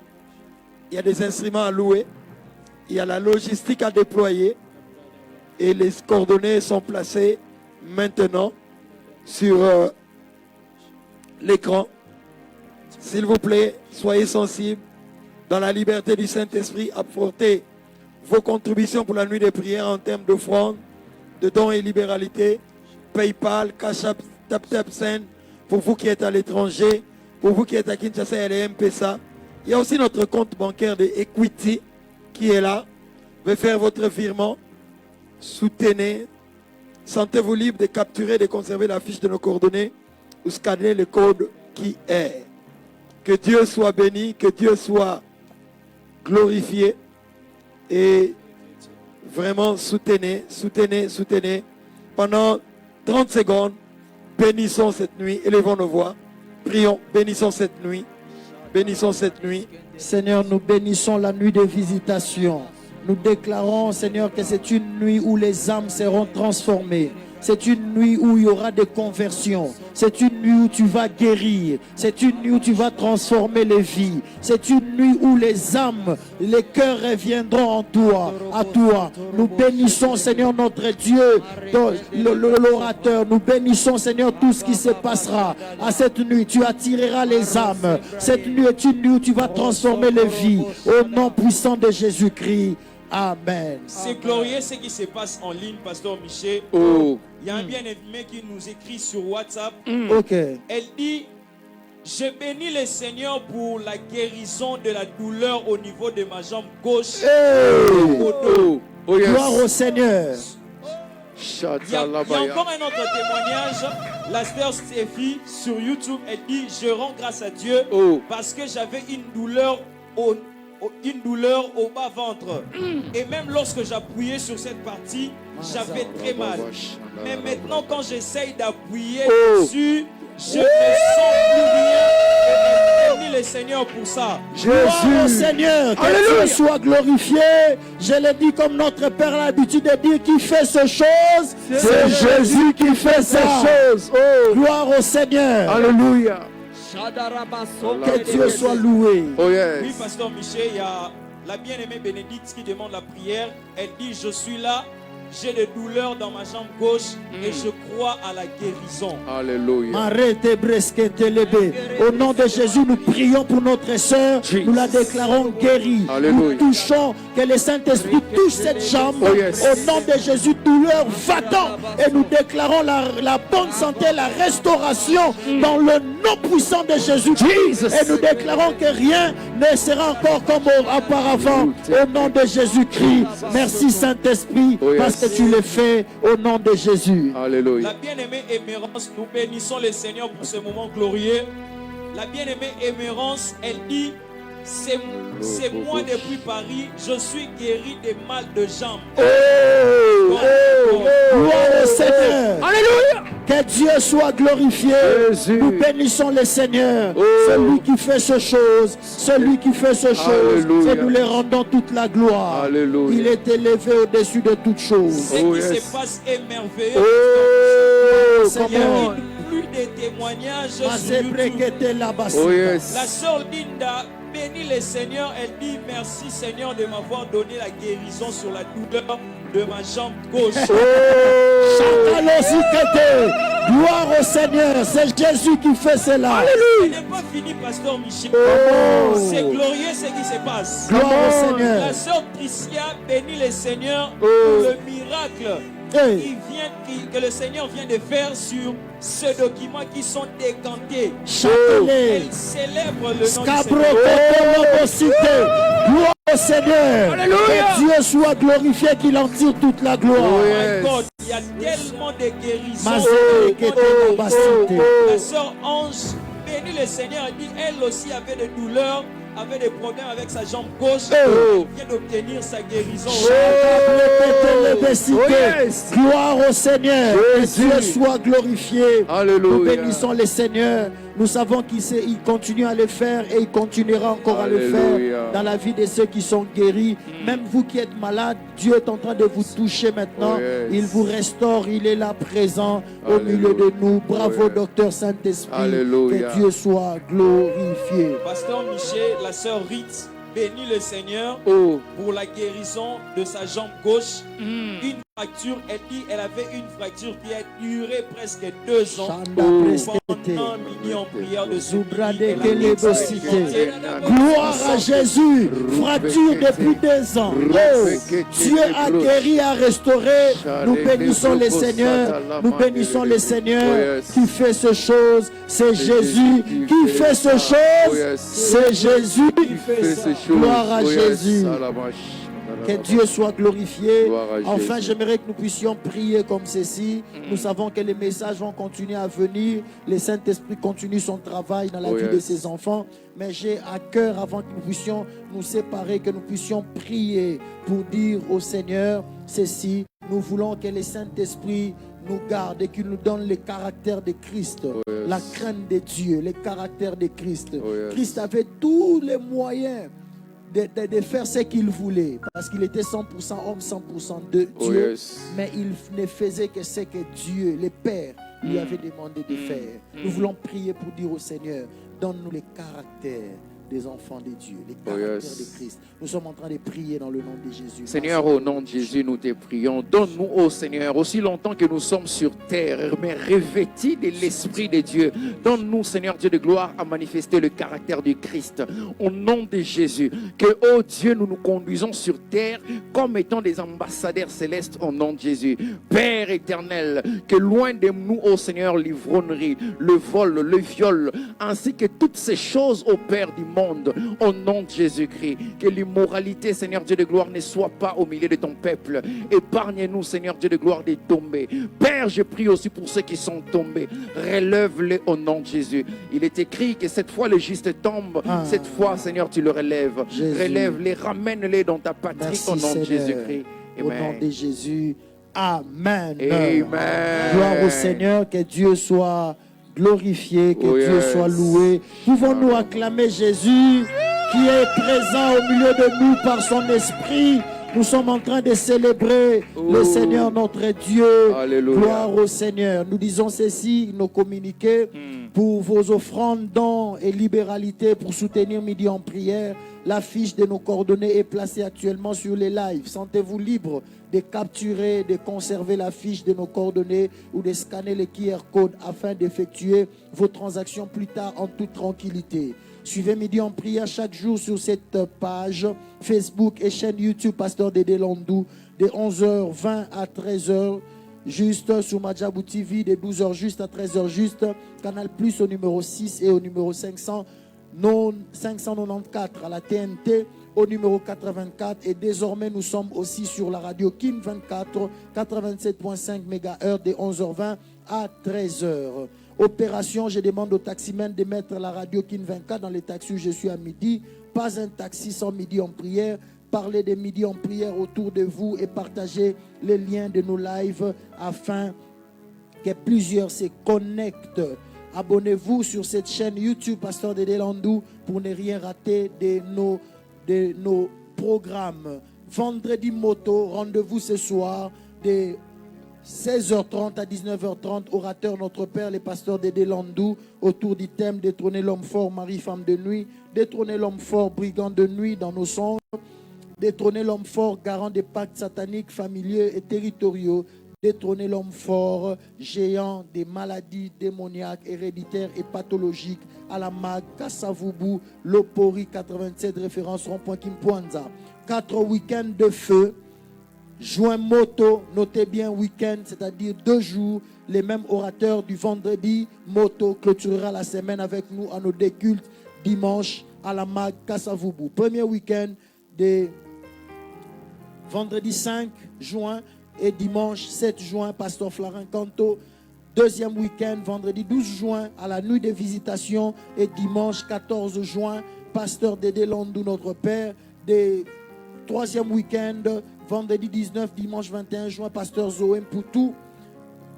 Il y a des instruments à louer, il y a la logistique à déployer et les coordonnées sont placées maintenant sur l'écran. S'il vous plaît, soyez sensibles. Dans la liberté du Saint-Esprit, apportez vos contributions pour la nuit de prière en termes d'offrandes, de dons et libéralité. PayPal, Cash App, TapTapSend, pour vous qui êtes à l'étranger, pour vous qui êtes à Kinshasa et à l'MPSA. Il y a aussi notre compte bancaire de Equity qui est là. Veuillez faire votre virement. Soutenez. Sentez-vous libre de capturer, de conserver la fiche de nos coordonnées ou scanner le code qui est. Que Dieu soit béni, que Dieu soit glorifié et vraiment soutenez. Pendant 30 secondes, bénissons cette nuit, élevons nos voix, prions, bénissons cette nuit, bénissons cette nuit. Seigneur, nous bénissons la nuit de visitation. Nous déclarons, Seigneur, que c'est une nuit où les âmes seront transformées. C'est une nuit où il y aura des conversions. C'est une nuit où tu vas guérir. C'est une nuit où tu vas transformer les vies. C'est une nuit où les âmes, les cœurs reviendront en toi, à toi. Nous bénissons, Seigneur, notre Dieu, l'orateur. Nous bénissons, Seigneur, tout ce qui se passera. À cette nuit, tu attireras les âmes. Cette nuit est une nuit où tu vas transformer les vies. Au nom puissant de Jésus-Christ. Amen. C'est glorieux ce qui se passe en ligne, Pasteur Michel. Oh. Il y a un bien-aimé qui nous écrit sur WhatsApp. Ok. Elle dit, je bénis le Seigneur pour la guérison de la douleur au niveau de ma jambe gauche. Au dos. Oh, yes. Gloire au Seigneur. Il y a encore un autre témoignage. La sœur Stéphie sur YouTube, elle dit, je rends grâce à Dieu parce que j'avais une douleur au bas-ventre. Et même lorsque j'appuyais sur cette partie, j'avais très mal. Mais maintenant, quand j'essaye d'appuyer dessus, je ne sens plus rien. Et elle bénit le Seigneur pour ça. Gloire au Seigneur, que Dieu soit glorifié. Je le dis comme notre Père a l'habitude de dire, qui fait ces choses, c'est Jésus qui fait ces choses. Gloire au Seigneur. Alléluia. Que Dieu soit loué. Oh yes. Oui, Pasteur Michel, il y a la bien-aimée Bénédicte qui demande la prière. Elle dit, je suis là, j'ai des douleurs dans ma jambe gauche et je crois à la guérison. Alléluia. Arrêtez bresquete lébé. Au nom de Jésus, nous prions pour notre sœur. Nous la déclarons guérie. Alléluia. Nous touchons Que le Saint-Esprit touche cette jambe. Oh, yes. Au nom de Jésus, douleur, va-t'en. Et nous déclarons la bonne santé, la restauration dans le nom puissant de Jésus. Et nous déclarons que rien ne sera encore comme auparavant. Au nom de Jésus-Christ. Merci Saint-Esprit, Oh, yes. parce que tu le fais au nom de Jésus. Alléluia. La bien-aimée Émérance, nous bénissons le Seigneur pour ce moment glorieux. La bien-aimée Émérance, elle dit, c'est moi depuis Paris, je suis guéri des mal de jambes. Gloire au Seigneur. Alléluia. Que Dieu soit glorifié. Jésus. Nous bénissons le Seigneur. Oh. Celui qui fait ces choses. Celui qui fait ces choses. Alléluia. Et nous lui rendons toute la gloire. Alléluia. Il est élevé au-dessus de toutes choses. Ce Oh, qui yes. se passe est merveilleux. Oh, Il y a Seigneur. une pluie de témoignages sur Masé YouTube. brekete la basse. Oh, La yes. sœur Linda bénit le Seigneur. Elle dit merci Seigneur de m'avoir donné la guérison sur la douleur de ma jambe gauche. Chakalosikete. Gloire au Seigneur. C'est Jésus qui fait cela. Ce n'est pas fini, pasteur Michel. Oh. C'est glorieux ce qui se passe. Gloire au Seigneur. La sœur Tricia bénit le Seigneur Oh. pour le miracle Hey. que le Seigneur vient de faire sur ce document qui sont décantés. Chakele. Elle célèbre le nom du Seigneur. Scabrocotolobosite. Gloire au Seigneur. Alléluia. Que Dieu soit glorifié, qu'il en tire toute la gloire. Oh, My yes. God, il y a tellement de guérisons. Masé brekete la basse. La sœur Ange bénit le Seigneur. Elle dit elle aussi avait des douleurs, avait des problèmes avec sa jambe gauche. Oh. Elle vient d'obtenir sa guérison. Oh, yes. gloire au Seigneur. Que Jésus. Dieu soit glorifié. Nous Alléluia. bénissons le Seigneur. Nous savons qu'il continue à le faire et il continuera encore à le faire Alléluia. dans la vie de ceux qui sont guéris. Même vous qui êtes malades, Dieu est en train de vous toucher maintenant. Oh, yes. Il vous restaure, il est là présent au Alléluia. milieu de nous. Bravo, Oh, yes. docteur Saint-Esprit. Alléluia. Que Dieu soit glorifié. Pasteur Michel, la sœur Rite bénit le Seigneur Oh. pour la guérison de sa jambe gauche. Une fracture, elle dit elle avait une fracture qui a duré presque 2 ans. Chanda Oh. preskete. Pendant un mini en prière de Zubra ce de midi, elle a Kelebosite. expérimenté Gloire à Jésus. Fracture depuis 2 ans. Oh, Dieu a guéri, a restauré. Nous bénissons le Seigneur. Nous bénissons le Seigneur qui fait ces choses. C'est Jésus qui fait ces choses. C'est Jésus qui fait ça. Gloire à Jésus. Que Dieu soit glorifié. Gloire à Enfin, Jésus. j'aimerais que nous puissions prier comme ceci. Nous savons que les messages vont continuer à venir. Le Saint-Esprit continue son travail dans la Oh, vie yes. de ses enfants. Mais j'ai à cœur, avant que nous puissions nous séparer, que nous puissions prier pour dire au Seigneur ceci. Nous voulons que le Saint-Esprit nous garde et qu'il nous donne le caractère de Christ, Oh, yes. la crainte de Dieu, le caractère de Christ. Oh, yes. Christ avait tous les moyens de faire ce qu'il voulait, parce qu'il était 100% homme, 100% de Oh, Dieu, yes. mais il ne faisait que ce que Dieu, le Père, lui avait demandé de faire. Nous voulons prier pour dire au Seigneur, donne-nous les caractères des enfants de Dieu, les Oh, caractères yes. de Christ. Nous sommes en train de prier dans le nom de Jésus. Seigneur, au nom de Jésus, nous te prions. Donne-nous, ô Seigneur, aussi longtemps que nous sommes sur terre, mais revêtis de l'Esprit de Dieu. Donne-nous, Seigneur Dieu de gloire, à manifester le caractère du Christ. Au nom de Jésus, que, ô Dieu, nous nous conduisons sur terre comme étant des ambassadeurs célestes au nom de Jésus. Père éternel, que loin de nous, ô Seigneur, l'ivronnerie, le vol, le viol, ainsi que toutes ces choses, ô Père du monde, au nom de Jésus-Christ, que l'immoralité, Seigneur Dieu de gloire, ne soit pas au milieu de ton peuple. Épargne-nous, Seigneur Dieu de gloire, de tomber. Père, je prie aussi pour ceux qui sont tombés. Relève-les au nom de Jésus. Il est écrit que cette fois le juste tombe. Ah. Cette fois, Seigneur, tu le relèves. Jésus. Relève-les, ramène-les dans ta patrie Merci, au nom de Seigneur. Jésus-Christ. Au nom Amen. de Jésus. Amen. Amen. Gloire au Seigneur, que Dieu soit glorifié, que Oh, Dieu yes. soit loué. Pouvons-nous acclamer Jésus qui est présent au milieu de nous par son esprit. Nous sommes en train de célébrer le Seigneur notre Dieu. Alléluia. Gloire au Seigneur. Nous disons ceci, nos communiqués, pour vos offrandes, dons et libéralités pour soutenir Midi en prière. L'affiche de nos coordonnées est placée actuellement sur les lives. Sentez-vous libre de capturer, de conserver l'affiche de nos coordonnées ou de scanner les QR codes afin d'effectuer vos transactions plus tard en toute tranquillité. Suivez Midi en prière chaque jour sur cette page Facebook et chaîne YouTube Pasteur Dédé Landou de 11h20 à 13h. Juste sur Madjabou TV de 12h juste à 13h juste, Canal Plus au numéro 6 et au numéro 594 à la TNT au numéro 84 et désormais nous sommes aussi sur la radio Kin 24 87.5 MHz de 11h20 à 13h. Opération, je demande au taximan de mettre la radio Kin 24 dans les taxis où je suis à midi. Pas un taxi sans Midi en prière. Parlez de Midi en prière autour de vous et partagez les liens de nos lives afin que plusieurs se connectent. Abonnez-vous sur cette chaîne YouTube Pasteur Dédé Landou pour ne rien rater de nos programmes. Vendredi moto, rendez-vous ce soir de 16h30 à 19h30, orateur Notre Père, les pasteurs Dédé Landou, autour du thème détrôner l'homme fort, mari, femme de nuit, détrôner l'homme fort, brigand de nuit dans nos songes. Détrôner l'homme fort, garant des pactes sataniques, familiaux et territoriaux. Détrôner l'homme fort, géant des maladies démoniaques, héréditaires et pathologiques. À la MAG, Kassavoubou, Lopori 87, référence rond-point Kimpwanza. 4 week-ends de feu. Juin moto, notez bien week-end, c'est-à-dire 2 jours. Les mêmes orateurs du vendredi, moto clôturera la semaine avec nous à nos décultes dimanche à la MAG, Kassavoubou. Premier week-end de vendredi 5 juin et dimanche 7 juin, Pasteur Flarin Canto. Deuxième week-end, vendredi 12 juin, à la nuit des visitations. Et dimanche 14 juin, Pasteur Dédé Landou, Notre Père. Des troisième week-end, vendredi 19, dimanche 21 juin, Pasteur Zoé Poutou.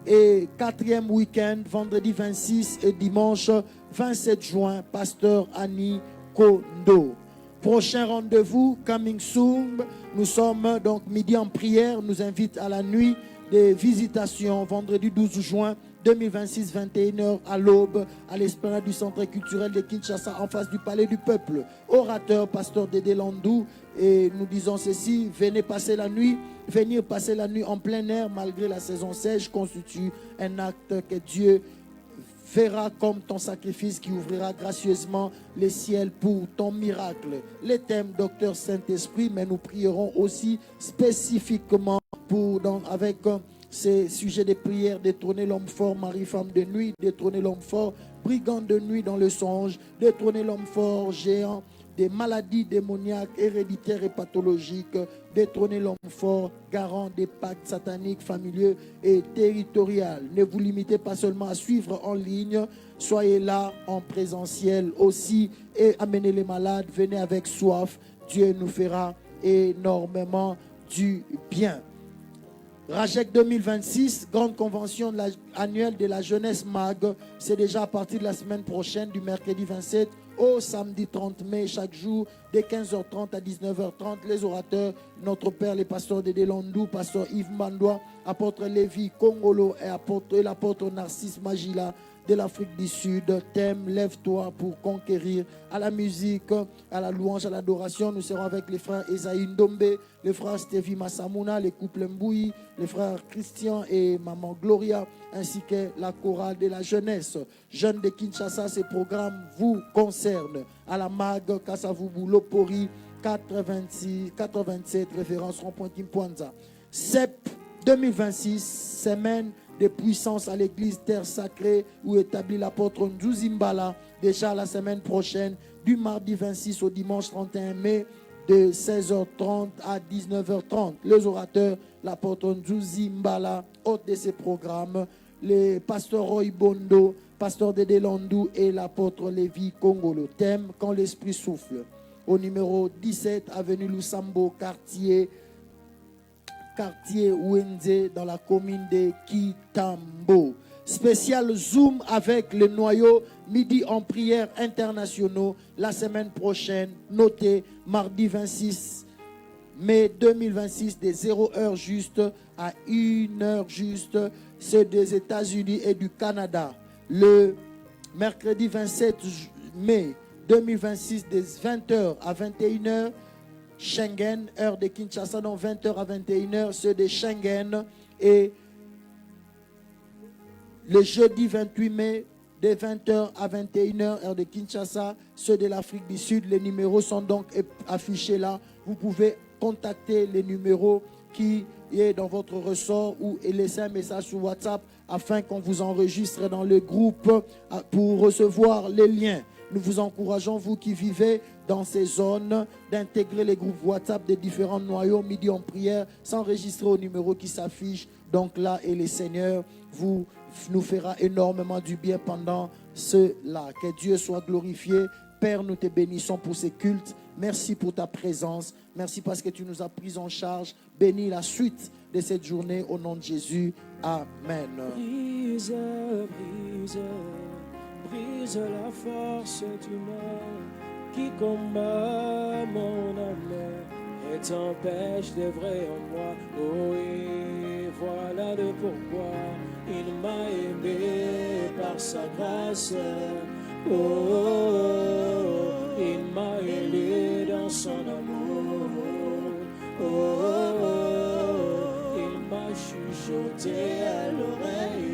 Et quatrième week-end, vendredi 26 et dimanche 27 juin, Pasteur Annie Kondo. Prochain rendez-vous, coming soon. Nous sommes donc Midi en prière. Nous invite à la nuit des visitations, vendredi 12 juin 2026, 21h à l'aube, à l'esplanade du centre culturel de Kinshasa, en face du palais du peuple. Orateur, Pasteur Dédé Landou. Et nous disons ceci, venez passer la nuit. Venir passer la nuit en plein air, malgré la saison sèche, constitue un acte que Dieu verra comme ton sacrifice qui ouvrira gracieusement les ciels pour ton miracle. Les thèmes Docteur Saint-Esprit, mais nous prierons aussi spécifiquement avec ces sujets de prière, détrôner l'homme fort, mari, femme de nuit, détrôner l'homme fort, brigand de nuit dans le songe, détrôner l'homme fort, géant des maladies démoniaques, héréditaires et pathologiques, détrôner l'homme fort, garant des pactes sataniques, familiaux et territoriaux. Ne vous limitez pas seulement à suivre en ligne, soyez là en présentiel aussi et amenez les malades, venez avec soif. Dieu nous fera énormément du bien. Rajek 2026, grande convention annuelle de la jeunesse MAG, c'est déjà à partir de la semaine prochaine, du mercredi 27 au samedi 30 mai, chaque jour, de 15h30 à 19h30. Les orateurs, Notre Père, les pasteurs Dédé Landou, pasteur Yves Mandoua, apôtre Lévi Kongolo et l'apôtre Narcisse Magila de l'Afrique du Sud. Thème, lève-toi pour conquérir. À la musique, à la louange, à l'adoration, nous serons avec les frères Esaïe Ndombe, les frères Stevie Massamouna, les couples Mboui, les frères Christian et Maman Gloria, ainsi que la chorale de la jeunesse. Jeunes de Kinshasa, ces programmes vous concernent. À la MAG, Kassavoubou, Lopori, 87, référence rond-point Kimpwanza. CEP 2026, semaine de puissance à l'église Terre Sacrée où établit l'apôtre Nzuzimbala, déjà la semaine prochaine, du mardi 26 au dimanche 31 mai, de 16h30 à 19h30. Les orateurs, l'apôtre Nzuzimbala, hôte de ces programmes, les pasteurs Roy Bondo, pasteur Dédé Landou et l'apôtre Lévi Kongolo. Thème, quand l'esprit souffle. Au numéro 17, avenue Lusambo, quartier Wenze, dans la commune de Kitambo. Spécial Zoom avec le noyau Midi en prière internationaux la semaine prochaine. Notez, mardi 26 mai 2026, de 0h juste à 1h juste. C'est des États-Unis et du Canada. Le mercredi 27 mai 2026 des 20h à 21h. Schengen, heure de Kinshasa, donc 20h à 21h, ceux de Schengen. Et le jeudi 28 mai, de 20h à 21h, heure de Kinshasa, ceux de l'Afrique du Sud. Les numéros sont donc affichés là. Vous pouvez contacter les numéros qui est dans votre ressort ou laisser un message sur WhatsApp afin qu'on vous enregistre dans le groupe pour recevoir les liens. Nous vous encourageons, vous qui vivez dans ces zones, d'intégrer les groupes WhatsApp des différents noyaux Midi en prière, s'enregistrer au numéro qui s'affiche. Donc là, et le Seigneur nous fera énormément du bien pendant cela. Que Dieu soit glorifié. Père, nous te bénissons pour ces cultes. Merci pour ta présence. Merci parce que tu nous as pris en charge. Bénis la suite de cette journée au nom de Jésus. Amen. Brise, brise, brise la force du mal qui combat mon âme et t'empêche d'œuvrer en moi. Oh oui, voilà le pourquoi il m'a aimé par sa grâce. Oh, il m'a élu dans son amour. Oh, il m'a chuchoté à l'oreille.